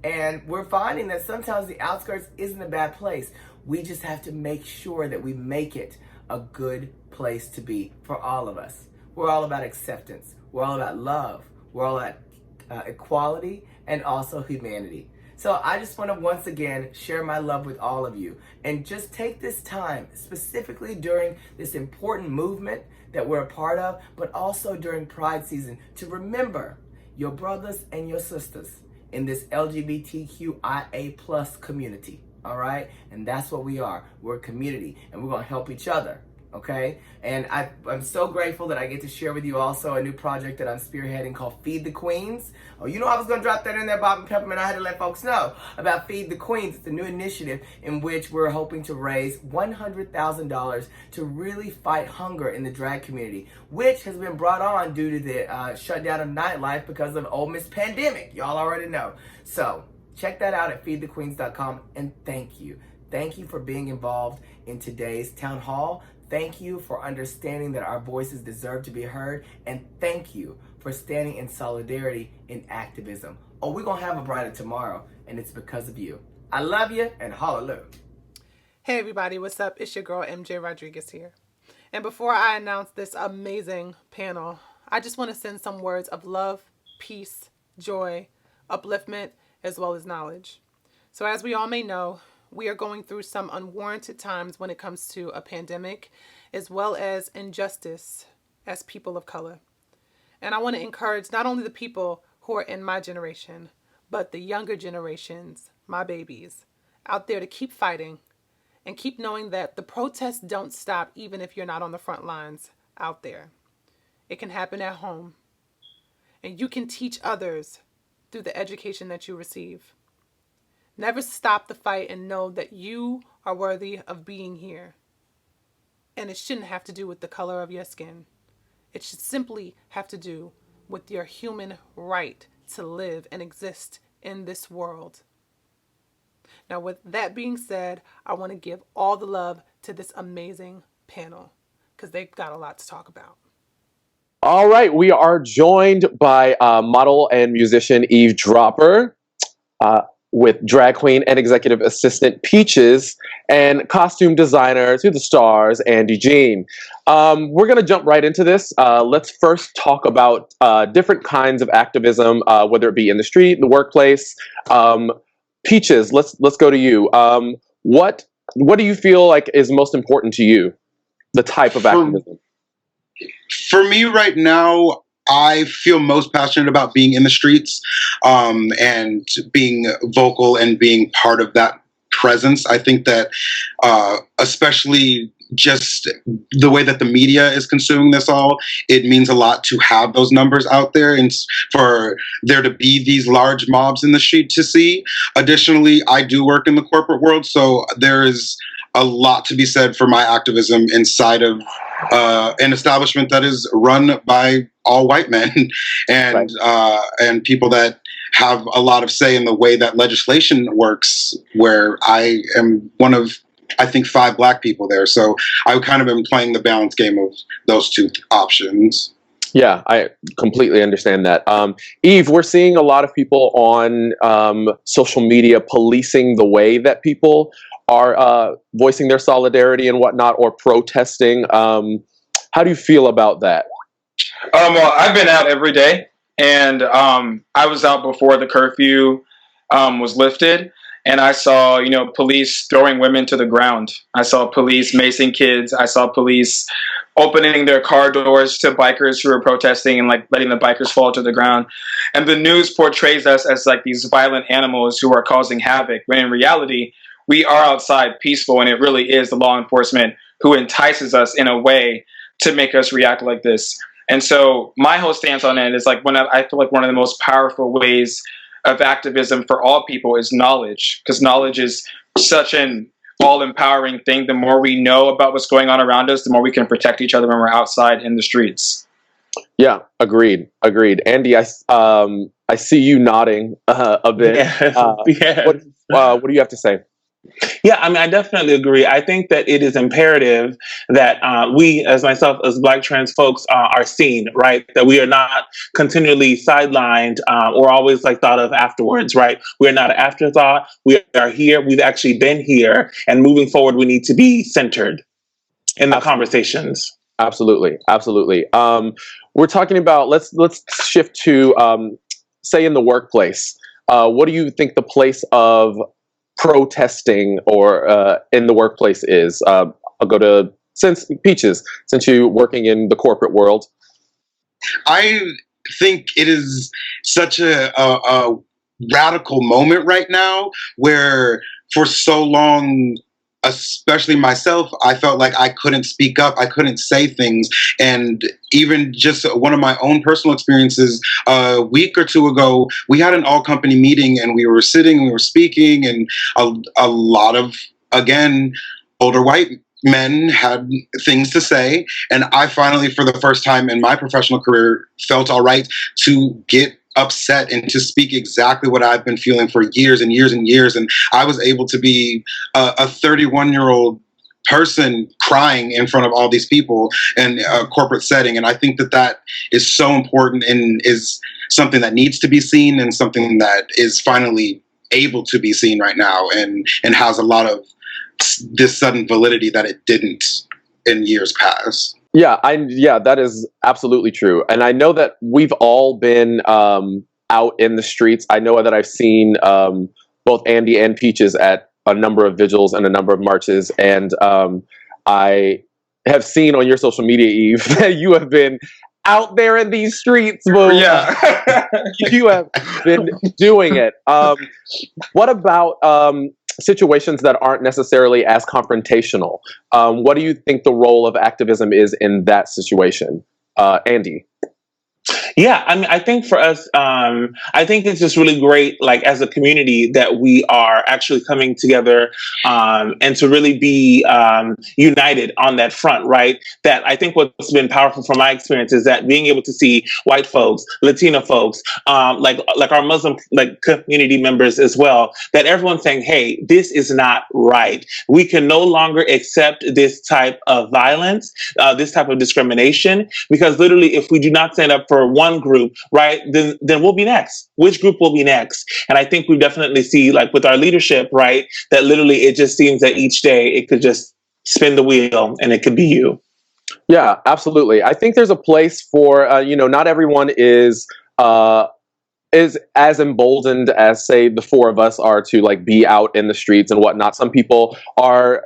And we're finding that sometimes the outskirts isn't a bad place. We just have to make sure that we make it a good place to be for all of us. We're all about acceptance. We're all about love. We're all about equality and also humanity. So I just want to once again share my love with all of you and just take this time, specifically during this important movement that we're a part of, but also during Pride season, to remember your brothers and your sisters in this LGBTQIA plus community, all right? And that's what we are. We're a community, and we're going to help each other, okay? And I'm so grateful that I get to share with you also a new project that I'm spearheading called Feed the Queens. Oh, you know I was going to drop that in there, Bob and Peppermint. I had to let folks know about Feed the Queens. It's a new initiative in which we're hoping to raise $100,000 to really fight hunger in the drag community, which has been brought on due to the shutdown of nightlife because of Ole Miss pandemic. Y'all already know. So check that out at feedthequeens.com, and thank you. Thank you for being involved in today's town hall. Thank you for understanding that our voices deserve to be heard. And thank you for standing in solidarity in activism. Oh, we're going to have a brighter tomorrow, and it's because of you. I love you, and hallelujah. Hey everybody, what's up? It's your girl MJ Rodriguez here. And before I announce this amazing panel, I just want to send some words of love, peace, joy, upliftment, as well as knowledge. So as we all may know, we are going through some unwarranted times when it comes to a pandemic, as well as injustice as people of color. And I want to encourage not only the people who are in my generation, but the younger generations, my babies, out there to keep fighting and keep knowing that the protests don't stop even if you're not on the front lines out there. It can happen at home. And you can teach others through the education that you receive. Never stop the fight and know that you are worthy of being here. And it shouldn't have to do with the color of your skin. It should simply have to do with your human right to live and exist in this world. Now, with that being said, I want to give all the love to this amazing panel because they've got a lot to talk about. All right, we are joined by model and musician Yves Dropper, with drag queen and executive assistant Peachez, and costume designer to the stars, Andy Jean. We're going to jump right into this. Let's first talk about different kinds of activism, whether it be in the street, the workplace. Peachez, let's go to you. What do you feel like is most important to you? The type of activism. For me right now, I feel most passionate about being in the streets and being vocal and being part of that presence. I think that especially just the way that the media is consuming this all, it means a lot to have those numbers out there and for there to be these large mobs in the street to see. Additionally, I do work in the corporate world, so there is a lot to be said for my activism inside of an establishment that is run by all white men and and people that have a lot of say in the way that legislation works, where I am one of, I think, 5 Black people there. So I kind of been playing the balance game of those two options. Yeah, I completely understand that. Yves, we're seeing a lot of people on social media policing the way that people are voicing their solidarity and whatnot, or protesting. How do you feel about that? Well, I've been out every day, and I was out before the curfew was lifted, and I saw, police throwing women to the ground. I saw police macing kids. I saw police opening their car doors to bikers who were protesting and letting the bikers fall to the ground. And the news portrays us as these violent animals who are causing havoc, when in reality, we are outside peaceful, and it really is the law enforcement who entices us in a way to make us react like this. And so my whole stance on it is I feel like one of the most powerful ways of activism for all people is knowledge, because knowledge is such an all-empowering thing. The more we know about what's going on around us, the more we can protect each other when we're outside in the streets. Yeah, agreed. Andy, I see you nodding a bit. Yeah. What do you have to say? Yeah, I mean, I definitely agree. I think that it is imperative that we, as myself, as Black trans folks, are seen, right? That we are not continually sidelined or always thought of afterwards, right? We're not an afterthought. We are here. We've actually been here. And moving forward, we need to be centered in the conversations. Absolutely. We're talking about, let's shift to, say, in the workplace. What do you think the place of protesting or in the workplace is? I'll go to Peachez, since you're working in the corporate world. I think it is such a radical moment right now, where for so long, especially myself, I felt like I couldn't speak up, I couldn't say things. And even just one of my own personal experiences, a week or two ago, we had an all-company meeting, and we were sitting, we were speaking, and a lot of, again, older white men had things to say. And I finally, for the first time in my professional career, felt all right to get upset and to speak exactly what I've been feeling for years and years and years. And I was able to be a 31-year-old person crying in front of all these people in a corporate setting. And I think that is so important and is something that needs to be seen, and something that is finally able to be seen right now, and has a lot of this sudden validity that it didn't in years past. Yeah, that is absolutely true. And I know that we've all been out in the streets. I know that I've seen both Andy and Peachez at a number of vigils and a number of marches. And I have seen on your social media, Yves, that you have been out there in these streets, boo. Yeah. You have been doing it. What about situations that aren't necessarily as confrontational? What do you think the role of activism is in that situation? Andy? Yeah, I mean, I think for us, I think it's just really great, like as a community, that we are actually coming together and to really be united on that front, right? That I think what's been powerful from my experience is that being able to see white folks, Latino folks, like our Muslim community members as well, that everyone's saying, hey, this is not right. We can no longer accept this type of violence, this type of discrimination, because literally, if we do not stand up for one group, right, then we'll be next. Which group will be next? And I think we definitely see, like with our leadership, right, that literally it just seems that each day it could just spin the wheel and it could be you. Yeah, absolutely. I think there's a place for, not everyone is as emboldened as, say, the four of us are to like be out in the streets and whatnot. Some people are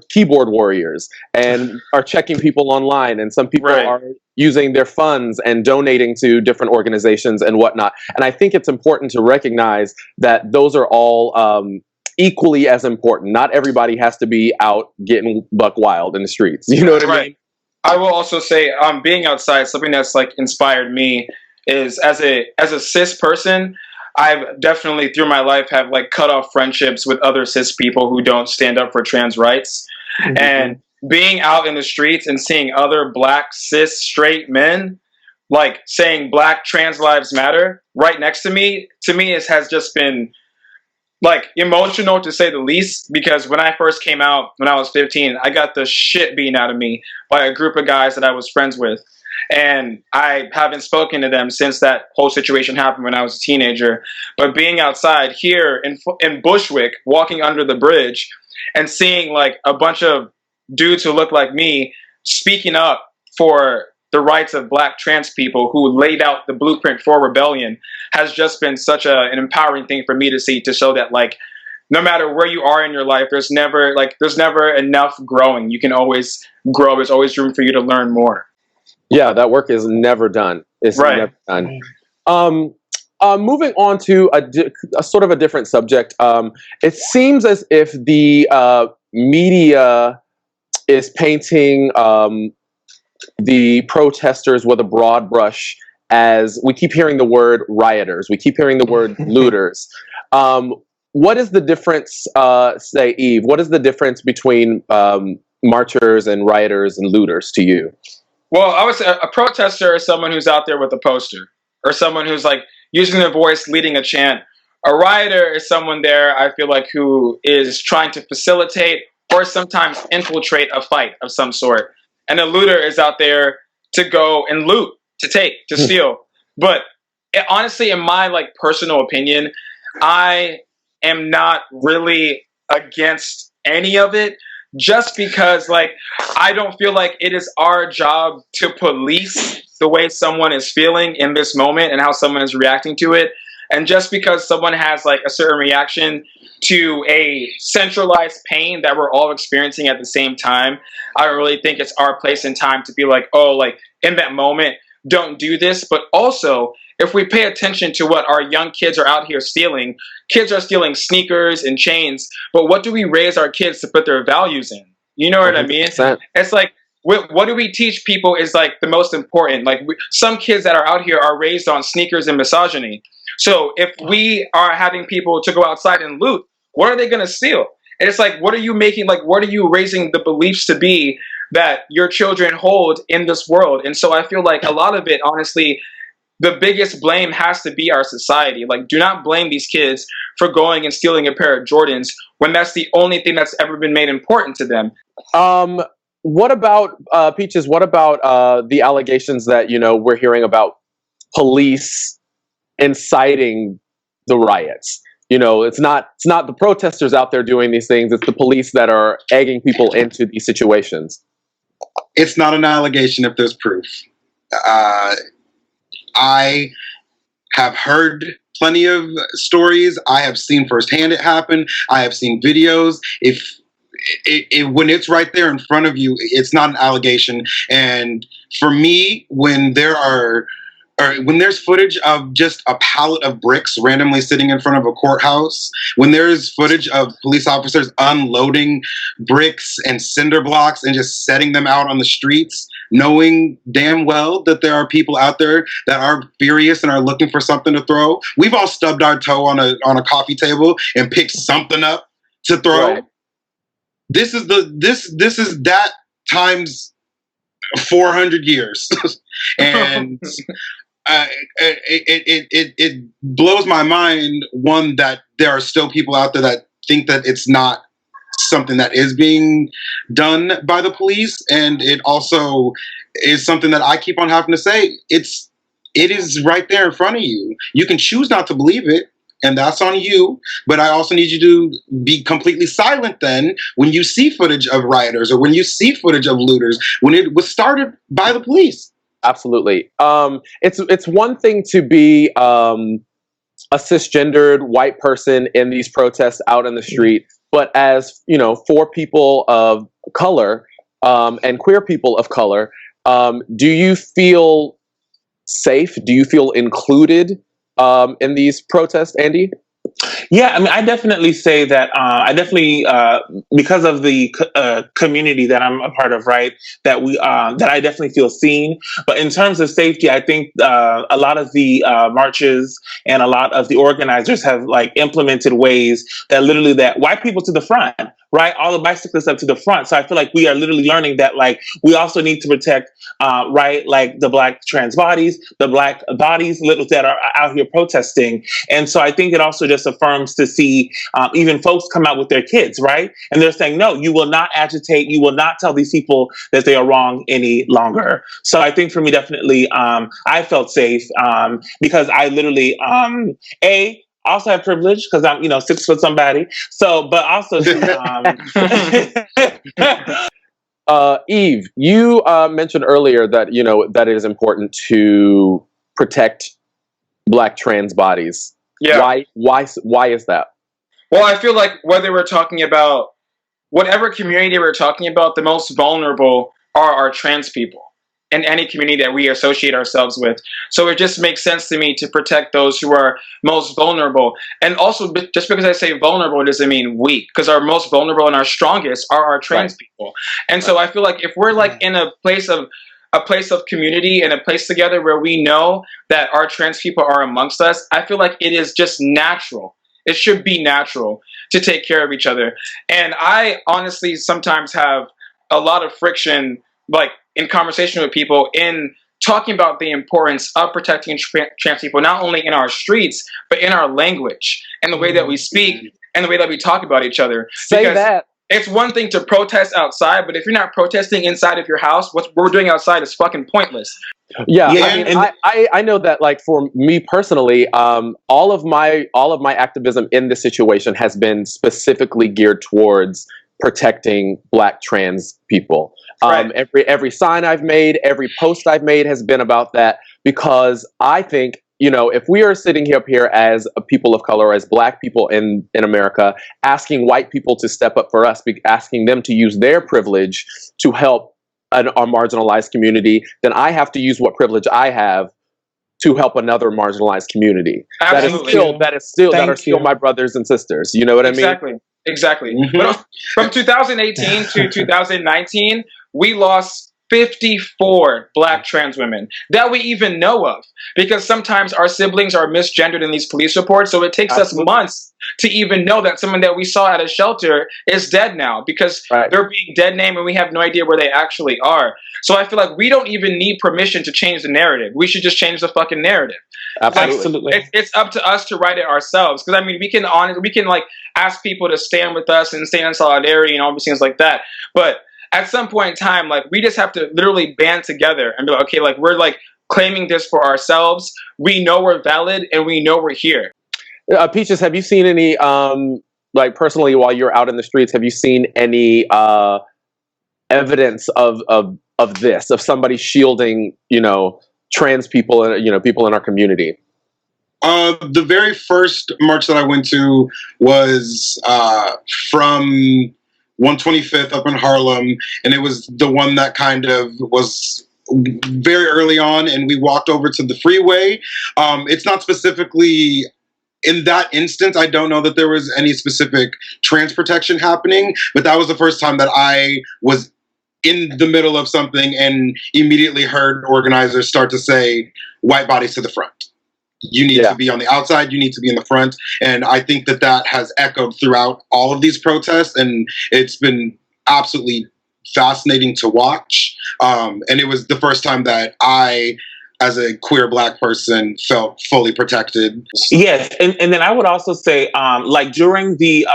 keyboard warriors and are checking people online, and some people are using their funds and donating to different organizations and whatnot. And I think it's important to recognize that those are all equally as important. Not everybody has to be out getting buck wild in the streets. You know what I mean? I will also say, being outside, something that's like inspired me is as a cis person, I've definitely through my life have like cut off friendships with other cis people who don't stand up for trans rights. Mm-hmm. And being out in the streets and seeing other Black cis straight men like saying Black trans lives matter right next to me has just been like emotional to say the least, because when I first came out when I was 15, I got the shit beaten out of me by a group of guys that I was friends with. And I haven't spoken to them since that whole situation happened when I was a teenager. But being outside here in Bushwick, walking under the bridge and seeing like a bunch of dudes who look like me speaking up for the rights of Black trans people who laid out the blueprint for rebellion has just been such an empowering thing for me to see, to show that like no matter where you are in your life, there's never enough growing. You can always grow. There's always room for you to learn more. Yeah, that work is never done. It's never done. Moving on to a sort of a different subject. It seems as if the media is painting the protesters with a broad brush, as we keep hearing the word rioters. We keep hearing the word looters. What is the difference, say, Eve, what is the difference between marchers and rioters and looters to you? Well, I would say a protester is someone who's out there with a poster, or someone who's like using their voice, leading a chant. A rioter is someone there, I feel like, who is trying to facilitate or sometimes infiltrate a fight of some sort. And a looter is out there to go and loot, to take, to steal. But honestly, in my like personal opinion, I am not really against any of it. Just because, like, I don't feel like it is our job to police the way someone is feeling in this moment and how someone is reacting to it. And just because someone has, like, a certain reaction to a centralized pain that we're all experiencing at the same time, I don't really think it's our place and time to be like, oh, like, in that moment, don't do this. But also, if we pay attention to what our young kids are out here stealing, kids are stealing sneakers and chains, but what do we raise our kids to put their values in? You know what 100%. I mean? It's like, what do we teach people is like the most important. Like some kids that are out here are raised on sneakers and misogyny. So if we are having people to go outside and loot, what are they going to steal? And it's like, what are you making, like, what are you raising the beliefs to be that your children hold in this world? And so I feel like a lot of it, honestly, the biggest blame has to be our society. Like, do not blame these kids for going and stealing a pair of Jordans when that's the only thing that's ever been made important to them. What about, Peachez, what about the allegations that, we're hearing about police inciting the riots? It's not the protesters out there doing these things. It's the police that are egging people into these situations. It's not an allegation if there's proof. I have heard plenty of stories. I have seen firsthand it happen. I have seen videos. If when it's right there in front of you, it's not an allegation. And for me, when there's footage of just a pallet of bricks randomly sitting in front of a courthouse, when there's footage of police officers unloading bricks and cinder blocks and just setting them out on the streets, knowing damn well that there are people out there that are furious and are looking for something to throw. We've all stubbed our toe on a coffee table and picked something up to throw. Right. This is that times 400 years. And it blows my mind, one, that there are still people out there that think that it's not something that is being done by the police, and it also is something that I keep on having to say, it is right there in front of you. You can choose not to believe it, and that's on you, but I also need you to be completely silent then when you see footage of rioters or when you see footage of looters, when it was started by the police. Absolutely. It's one thing to be a cisgendered white person in these protests out in the street, but as, you know, for people of color and queer people of color, do you feel safe? Do you feel included in these protests, Andy? Yeah, I mean, I definitely say that because of the community that I'm a part of, right, that I definitely feel seen. But in terms of safety, I think a lot of the marches and a lot of the organizers have like implemented ways that literally that white people to the front, right, all the bicyclists up to the front. So I feel like we are literally learning that like we also need to protect, right, like the Black trans bodies, the Black bodies that are out here protesting. And so I think it also just affirms to see even folks come out with their kids, right? And they're saying, no, you will not agitate. You will not tell these people that they are wrong any longer. So I think for me, definitely, I felt safe because I literally, also have privilege because I'm, 6 foot somebody. So, but also, Yves, you mentioned earlier that, that it is important to protect Black trans bodies. Yeah. Why is that? Well, I feel like whether we're talking about whatever community we're talking about, the most vulnerable are our trans people in any community that we associate ourselves with. So it just makes sense to me to protect those who are most vulnerable. And also, just because I say vulnerable doesn't mean weak, because our most vulnerable and our strongest are our trans people. And so I feel like if we're like in a place of community and a place together where we know that our trans people are amongst us, I feel like it is just natural. It should be natural to take care of each other. And I honestly sometimes have a lot of friction, like in conversation with people, in talking about the importance of protecting trans people, not only in our streets, but in our language and the way that we speak and the way that we talk about each other. Say that. It's one thing to protest outside, but if you're not protesting inside of your house, what we're doing outside is fucking pointless. Yeah, I know that, like, for me personally, all of my activism in this situation has been specifically geared towards protecting Black trans people. Right. Every sign I've made, every post I've made has been about that, because I think, if we are sitting up here as a people of color, as Black people in America, asking white people to step up for us, asking them to use their privilege to help our marginalized community, then I have to use what privilege I have to help another marginalized community. Absolutely. That are still my brothers and sisters. You know what I mean? Exactly. Mm-hmm. But from 2018 to 2019, we lost 54 Black trans women that we even know of, because sometimes our siblings are misgendered in these police reports. So it takes us months to even know that someone that we saw at a shelter is dead now, because they're being dead named and we have no idea where they actually are. So I feel like we don't even need permission to change the narrative. We should just change the fucking narrative. Absolutely. It's up to us to write it ourselves. Because I mean, we can like ask people to stand with us and stand in solidarity and all these things like that. But at some point in time, like, we just have to literally band together and be like, okay, like, we're like claiming this for ourselves. We know we're valid and we know we're here. Peachez, have you seen any, like, personally, while you're out in the streets, have you seen any evidence of this, of somebody shielding, trans people and, people in our community? The very first march that I went to was from 125th up in Harlem, and it was the one that kind of was very early on, and we walked over to the freeway. It's not specifically in that instance, I don't know that there was any specific trans protection happening, but that was the first time that I was in the middle of something and immediately heard organizers start to say, white bodies to the front. You need to be on the outside, you need to be in the front. And I think that that has echoed throughout all of these protests, and it's been absolutely fascinating to watch. And it was the first time that I, as a queer Black person, felt fully protected. Yes, and then I would also say, like during the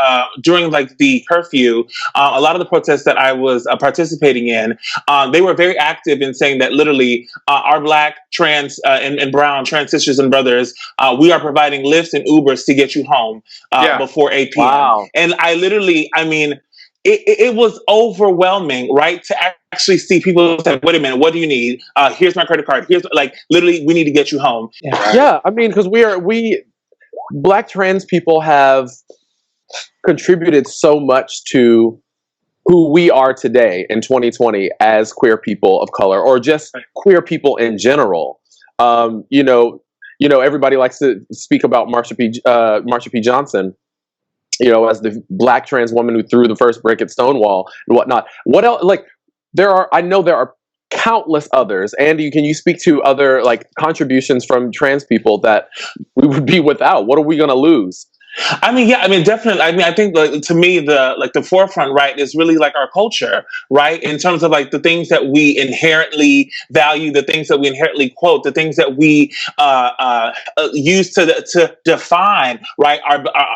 curfew, a lot of the protests that I was participating in, they were very active in saying that literally our Black trans and brown trans sisters and brothers, we are providing Lyfts and Ubers to get you home before 8 p.m. Wow. And I mean, it was overwhelming, right? To actually see people say, wait a minute, what do you need? Here's my credit card. Here's literally, we need to get you home. Yeah, I mean, because we Black trans people have contributed so much to who we are today in 2020 as queer people of color, or just queer people in general. You know, everybody likes to speak about Marsha P. Johnson, as the Black trans woman who threw the first brick at Stonewall and whatnot. What else? I know there are countless others. Andy, can you speak to other contributions from trans people that we would be without? What are we going to lose? Definitely. I think to me, the forefront, right, is really our culture, right? In terms of the things that we inherently value, the things that we inherently quote, the things that we use to define, right,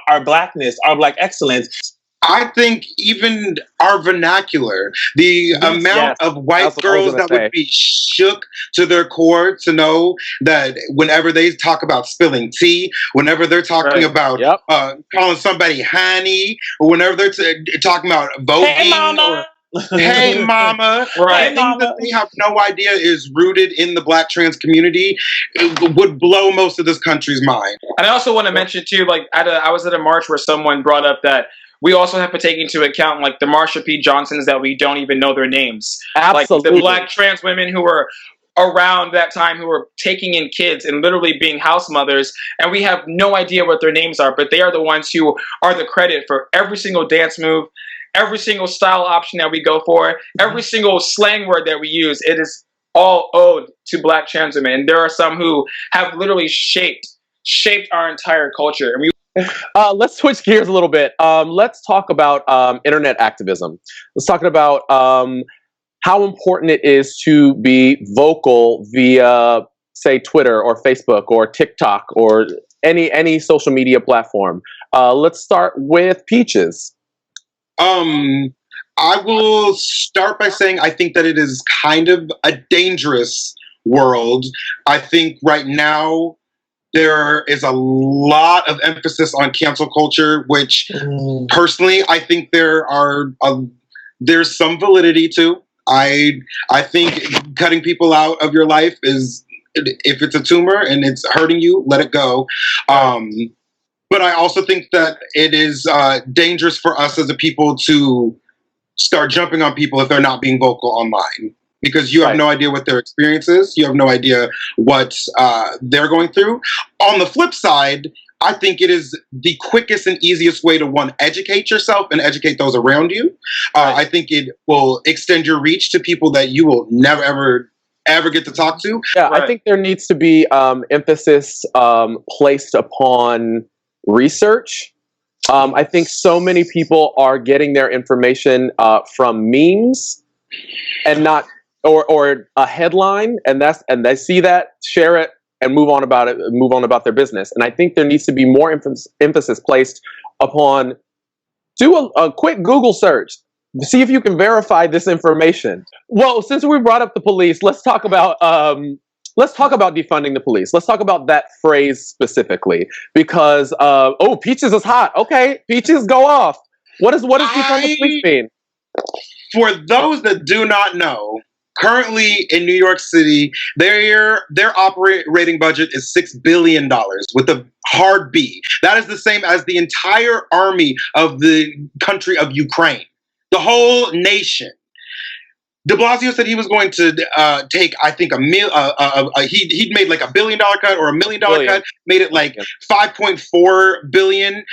our Blackness, our Black excellence. I think even our vernacular, the amount of white girls that would be shook to their core to know that whenever they talk about spilling tea, whenever they're talking about calling somebody honey, or whenever they're talking about voguing, hey mama, hey mama, right? Things that they have no idea is rooted in the Black trans community, it would blow most of this country's mind. And I also want to mention too, I was at a march where someone brought up that we also have to take into account the Marsha P. Johnsons that we don't even know their names. Absolutely. The Black trans women who were around that time who were taking in kids and literally being house mothers, and we have no idea what their names are, but they are the ones who are the credit for every single dance move, every single style option that we go for, every single slang word that we use. It is all owed to Black trans women. And there are some who have literally shaped our entire culture. And we let's switch gears a little bit. Let's talk about internet activism. Let's talk about how important it is to be vocal via, say, Twitter or Facebook or TikTok or any social media platform. Let's start with Peachez. I will start by saying I think that it is kind of a dangerous world. I think right now there is a lot of emphasis on cancel culture, which personally I think there's some validity to. I think cutting people out of your life is, if it's a tumor and it's hurting you, let it go. But I also think that it is dangerous for us as a people to start jumping on people if they're not being vocal online. Because you have no idea what their experience is. You have no idea what they're going through. On the flip side, I think it is the quickest and easiest way to, one, educate yourself and educate those around you. I think it will extend your reach to people that you will never, ever get to talk to. Yeah, I think there needs to be emphasis placed upon research. I think so many people are getting their information from memes and not... Or a headline, and they see that, share it, and move on about their business. And I think there needs to be more emphasis placed upon, do a quick Google search, see if you can verify this information. Well, since we brought up the police, let's talk about defunding the police. Let's talk about that phrase specifically, because Peachez is hot. Okay, Peachez, go off. What does defund the police mean? For those that do not know, currently in New York City, their operating budget is $6 billion with a hard B. That is the same as the entire army of the country of Ukraine. The whole nation. De Blasio said he was going to take, I think, he'd made like $1 billion cut or $1 million cut, made it like 5.4 billion.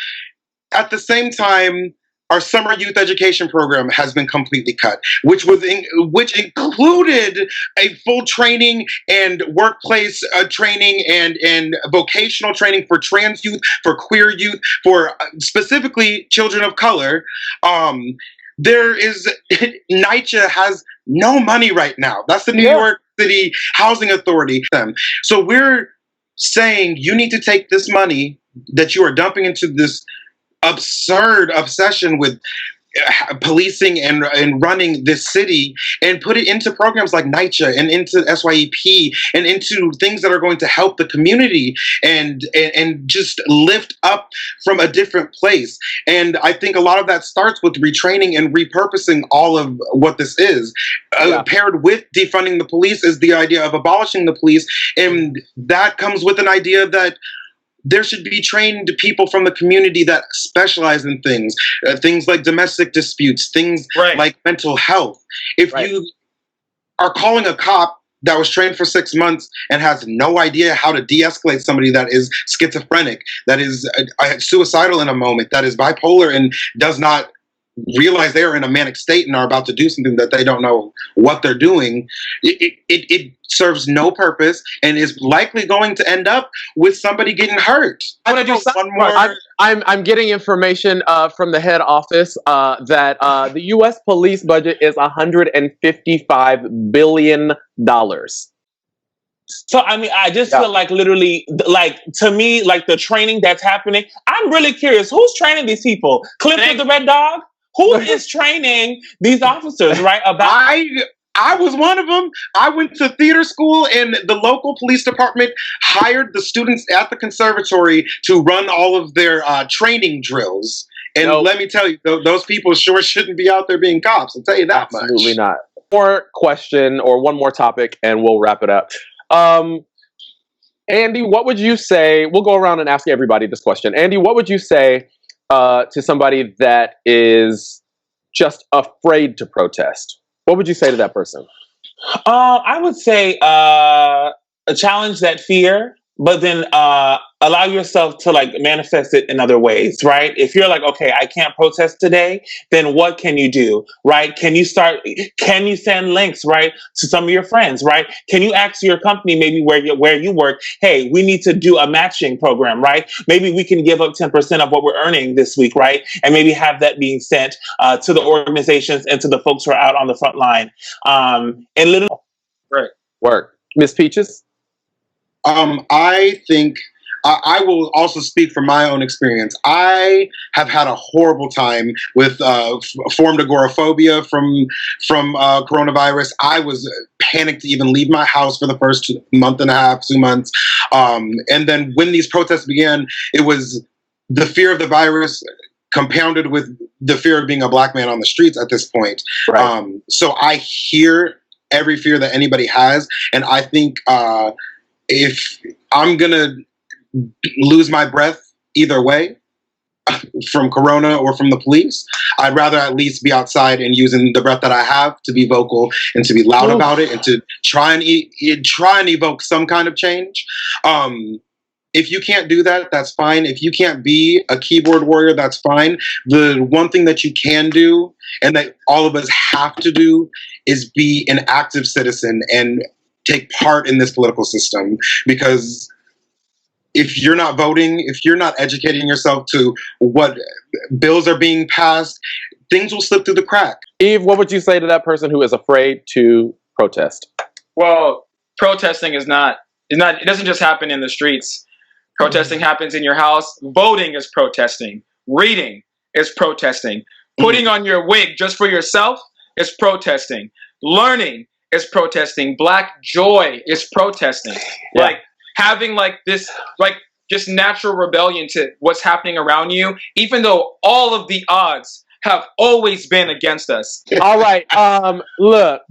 At the same time, our summer youth education program has been completely cut, which included a full training and workplace training and vocational training for trans youth, for queer youth, for specifically children of color. NYCHA has no money right now. That's the New York City Housing Authority. So we're saying you need to take this money that you are dumping into this absurd obsession with policing and running this city and put it into programs like NYCHA and into SYEP and into things that are going to help the community and just lift up from a different place. And I think a lot of that starts with retraining and repurposing all of what this is. Paired with defunding the police is the idea of abolishing the police. And that comes with an idea that there should be trained people from the community that specialize in things like domestic disputes, things like mental health. If you are calling a cop that was trained for 6 months and has no idea how to de-escalate somebody that is schizophrenic, that is suicidal in a moment, that is bipolar and does not realize they are in a manic state and are about to do something that they don't know what they're doing, it serves no purpose and is likely going to end up with somebody getting hurt. I want to do one more. I'm getting information from the head office that the U.S. police budget is $155 billion. So, I mean, I just feel like literally, like, to me, like the training that's happening, I'm really curious. Who's training these people? Clifford the Red Dog? Who is training these officers, right? I was one of them. I went to theater school and the local police department hired the students at the conservatory to run all of their training drills. And let me tell you, those people sure shouldn't be out there being cops. I'll tell you that much. Absolutely not. One more question or one more topic and we'll wrap it up. Andy, what would you say? We'll go around and ask everybody this question. Andy, what would you say to somebody that is just afraid to protest? What would you say to that person? I would say challenge that fear, but then allow yourself to like manifest it in other ways, right? If you're like, okay, I can't protest today, then what can you do, right? Can you send links, right, to some of your friends, right? Can you ask your company, maybe where you work, hey, we need to do a matching program, right? Maybe we can give up 10% of what we're earning this week, right? And maybe have that being sent to the organizations and to the folks who are out on the front line. And literally, work. Miss Peachez? I think I will also speak from my own experience. I have had a horrible time with formed agoraphobia from coronavirus. I was panicked to even leave my house for the first month and a half, 2 months. And then when these protests began, it was the fear of the virus compounded with the fear of being a Black man on the streets at this point. Right. So I hear every fear that anybody has. And I think if I'm going to lose my breath either way, from Corona or from the police, I'd rather at least be outside and using the breath that I have to be vocal and to be loud about it and to try and evoke some kind of change. If you can't do that, that's fine. If you can't be a keyboard warrior, that's fine. The one thing that you can do and that all of us have to do is be an active citizen and take part in this political system, because if you're not voting, if you're not educating yourself to what bills are being passed, things will slip through the crack. Eve, what would you say to that person who is afraid to protest? Well, protesting it doesn't just happen in the streets. Protesting happens in your house. Voting is protesting. Reading is protesting. Putting on your wig just for yourself is protesting. Learning is protesting. Black joy is protesting. Yeah. Like having like this, like just natural rebellion to what's happening around you, even though all of the odds have always been against us. All right. Look,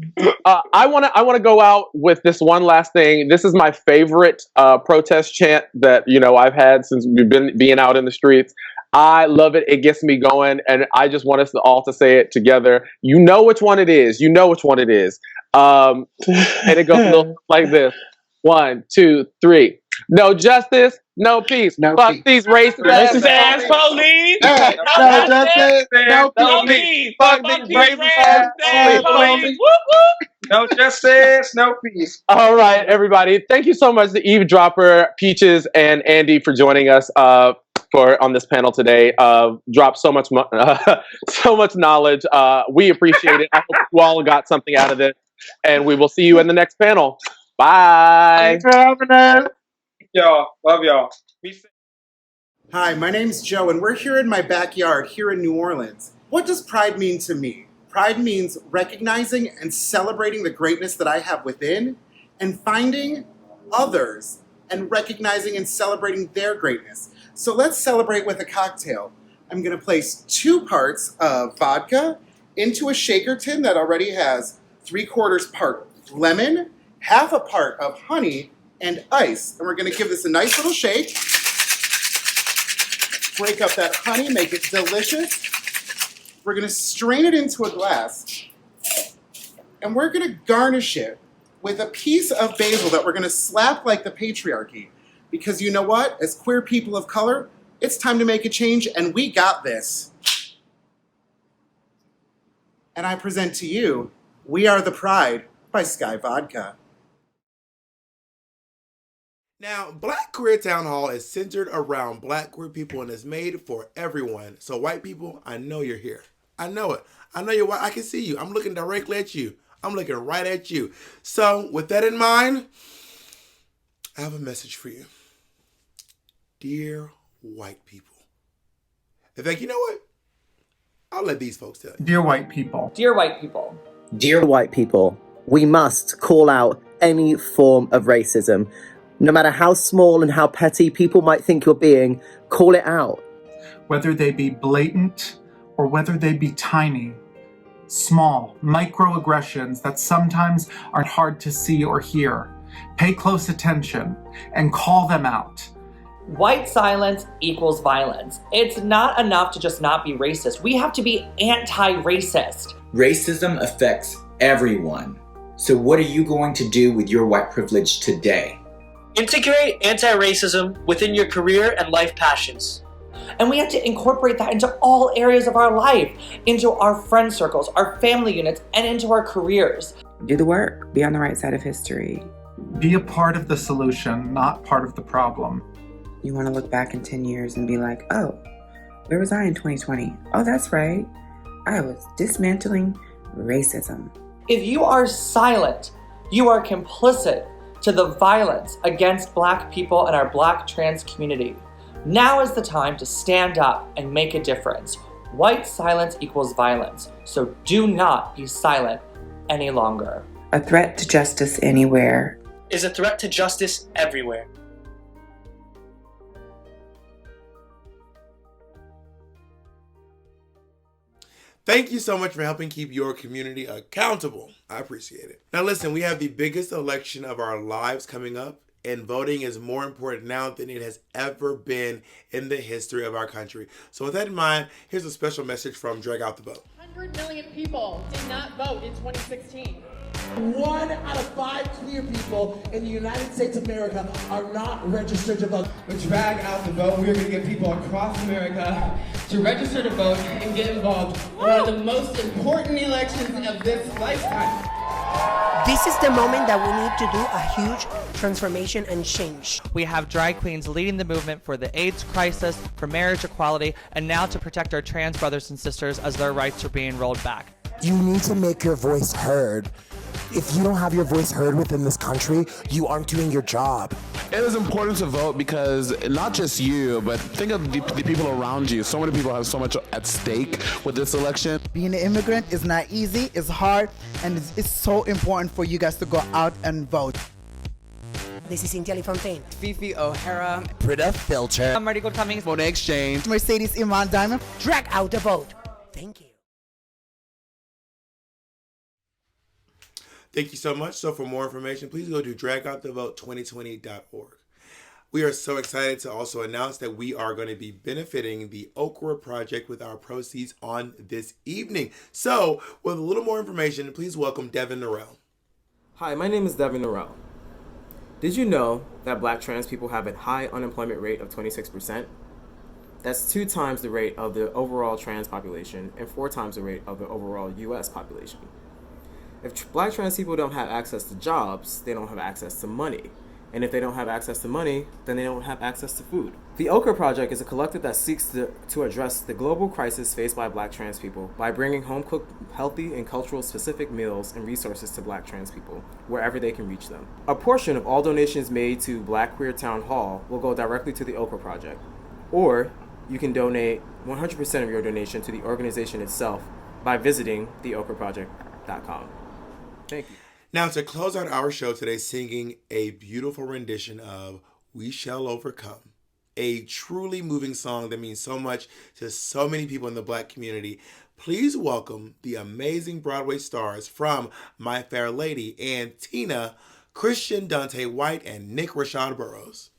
I want to go out with this one last thing. This is my favorite protest chant that, I've had since we've been being out in the streets. I love it. It gets me going. And I just want us all to say it together. You know which one it is. You know which one it is. And it goes a little like this. 1, 2, 3. No justice, no peace. No Fuck peace. these racist Racist ass police. Hey, No no justice. justice, no No peace. peace. Fuck Fuck these these racist racist ass ass police. Whoop whoop. No justice, no peace. All right, everybody. Thank you so much to Yves Dropper, Peachez, and Andy for joining us for on this panel today. Dropped so much so much knowledge. We appreciate it. I hope you all got something out of this, and we will see you in the next panel. Bye. Thanks for having us. Y'all, love y'all. Be safe. Hi, my name's Joe, and we're here in my backyard here in New Orleans. What does pride mean to me? Pride means recognizing and celebrating the greatness that I have within and finding others and recognizing and celebrating their greatness. So let's celebrate with a cocktail. I'm going to place 2 parts of vodka into a shaker tin that already has 3/4 part lemon, half a part of honey, and ice. And we're going to give this a nice little shake. Break up that honey, make it delicious. We're going to strain it into a glass, and we're going to garnish it with a piece of basil that we're going to slap like the patriarchy. Because you know what? As queer people of color, it's time to make a change, and we got this. And I present to you, We Are the Pride by Sky Vodka. Now, Black Queer Town Hall is centered around Black queer people and is made for everyone. So white people, I know you're here. I know it. I know you're white. I can see you. I'm looking directly at you. I'm looking right at you. So with that in mind, I have a message for you. Dear white people. In fact, you know what? I'll let these folks tell you. Dear white people. Dear white people. Dear white people, we must call out any form of racism. No matter how small and how petty people might think you're being, call it out. Whether they be blatant or whether they be tiny, small, microaggressions that sometimes are hard to see or hear, pay close attention and call them out. White silence equals violence. It's not enough to just not be racist. We have to be anti-racist. Racism affects everyone. So what are you going to do with your white privilege today? Integrate anti-racism within your career and life passions. And we have to incorporate that into all areas of our life, into our friend circles, our family units, and into our careers. Do the work. Be on the right side of history. Be a part of the solution, not part of the problem. You want to look back in 10 years and be like, oh, where was I in 2020? Oh, that's right. I was dismantling racism. If you are silent, you are complicit to the violence against Black people and our Black trans community. Now is the time to stand up and make a difference. White silence equals violence, so do not be silent any longer. A threat to justice anywhere is a threat to justice everywhere. Thank you so much for helping keep your community accountable. I appreciate it. Now listen, we have the biggest election of our lives coming up, and voting is more important now than it has ever been in the history of our country. So with that in mind, here's a special message from Drag Out the Vote. 100 million people did not vote in 2016. 1 out of 5 queer people in the United States of America are not registered to vote. With Drag Out the Vote, we're going to get people across America to register to vote and get involved in one of the most important elections of this lifetime. This is the moment that we need to do a huge transformation and change. We have drag queens leading the movement for the AIDS crisis, for marriage equality, and now to protect our trans brothers and sisters as their rights are being rolled back. You need to make your voice heard. If you don't have your voice heard within this country, you aren't doing your job. It is important to vote because not just you, but think of the people around you. So many people have so much at stake with this election. Being an immigrant is not easy, it's hard, and it's so important for you guys to go out and vote. This is Cynthia Fontaine, Fifi O'Hara, Britta Filter, I'm Mariko Cummings, Monet Exchange, Mercedes Iman Diamond. Drag Out the Vote. Thank you. Thank you so much. So for more information, please go to dragoutthevote2020.org. We are so excited to also announce that we are going to be benefiting the Okra Project with our proceeds on this evening. So, with a little more information, please welcome Devin Norell. Hi, my name is Devin Norell. Did you know that Black trans people have a high unemployment rate of 26%? That's 2 times the rate of the overall trans population and 4 times the rate of the overall US population. If Black trans people don't have access to jobs, they don't have access to money. And if they don't have access to money, then they don't have access to food. The Okra Project is a collective that seeks to address the global crisis faced by Black trans people by bringing home-cooked, healthy, and cultural-specific meals and resources to Black trans people, wherever they can reach them. A portion of all donations made to Black Queer Town Hall will go directly to the Okra Project. Or you can donate 100% of your donation to the organization itself by visiting theokraproject.com. Thank you. Now, to close out our show today, singing a beautiful rendition of We Shall Overcome, a truly moving song that means so much to so many people in the Black community. Please welcome the amazing Broadway stars from My Fair Lady and Tina, Christian Dante White, and Nick Rashad Burroughs.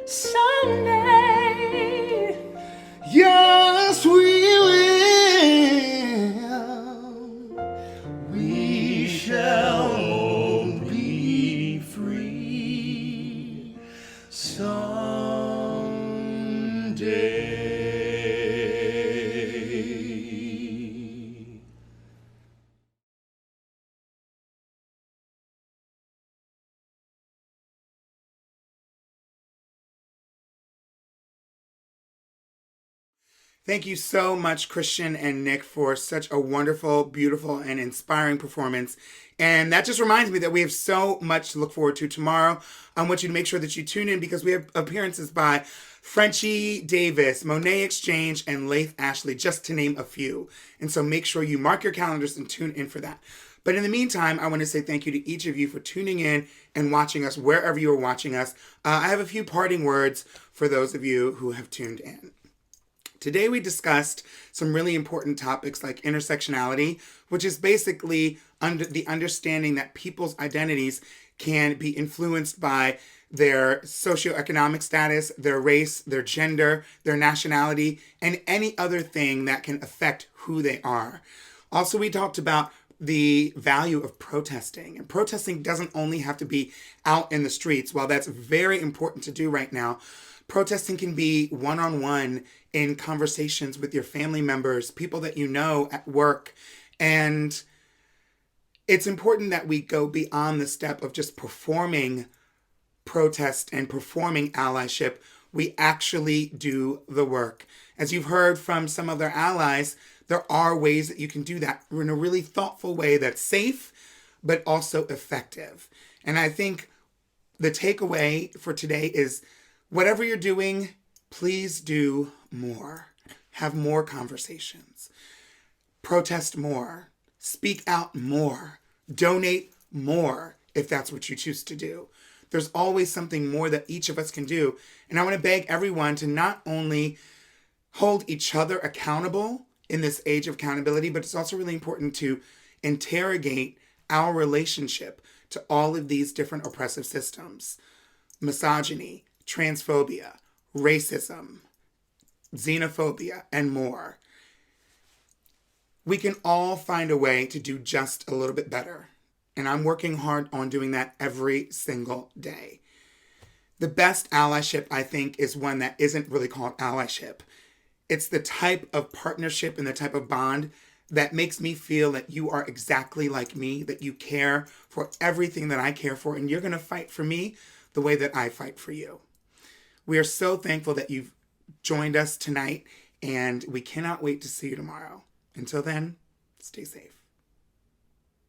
someday. Yes, we will. We shall all be free someday. Thank you so much, Christian and Nick, for such a wonderful, beautiful, and inspiring performance. And that just reminds me that we have so much to look forward to tomorrow. I want you to make sure that you tune in because we have appearances by Frenchie Davis, Monet Exchange, and Laith Ashley, just to name a few. And so make sure you mark your calendars and tune in for that. But in the meantime, I want to say thank you to each of you for tuning in and watching us wherever you are watching us. I have a few parting words for those of you who have tuned in. Today we discussed some really important topics like intersectionality, which is basically the understanding that people's identities can be influenced by their socioeconomic status, their race, their gender, their nationality, and any other thing that can affect who they are. Also, we talked about the value of protesting. And protesting doesn't only have to be out in the streets. While that's very important to do right now, protesting can be one-on-one in conversations with your family members, people that you know at work. And it's important that we go beyond the step of just performing protest and performing allyship. We actually do the work. As you've heard from some of their allies, there are ways that you can do that in a really thoughtful way that's safe, but also effective. And I think the takeaway for today is whatever you're doing, please do more. Have more conversations. Protest more. Speak out more. Donate more if that's what you choose to do. There's always something more that each of us can do. And I want to beg everyone to not only hold each other accountable in this age of accountability, but it's also really important to interrogate our relationship to all of these different oppressive systems. Misogyny, transphobia, racism, xenophobia, and more. We can all find a way to do just a little bit better. And I'm working hard on doing that every single day. The best allyship, I think, is one that isn't really called allyship. It's the type of partnership and the type of bond that makes me feel that you are exactly like me, that you care for everything that I care for, and you're going to fight for me the way that I fight for you. We are so thankful that you've joined us tonight, and we cannot wait to see you tomorrow. Until then, stay safe.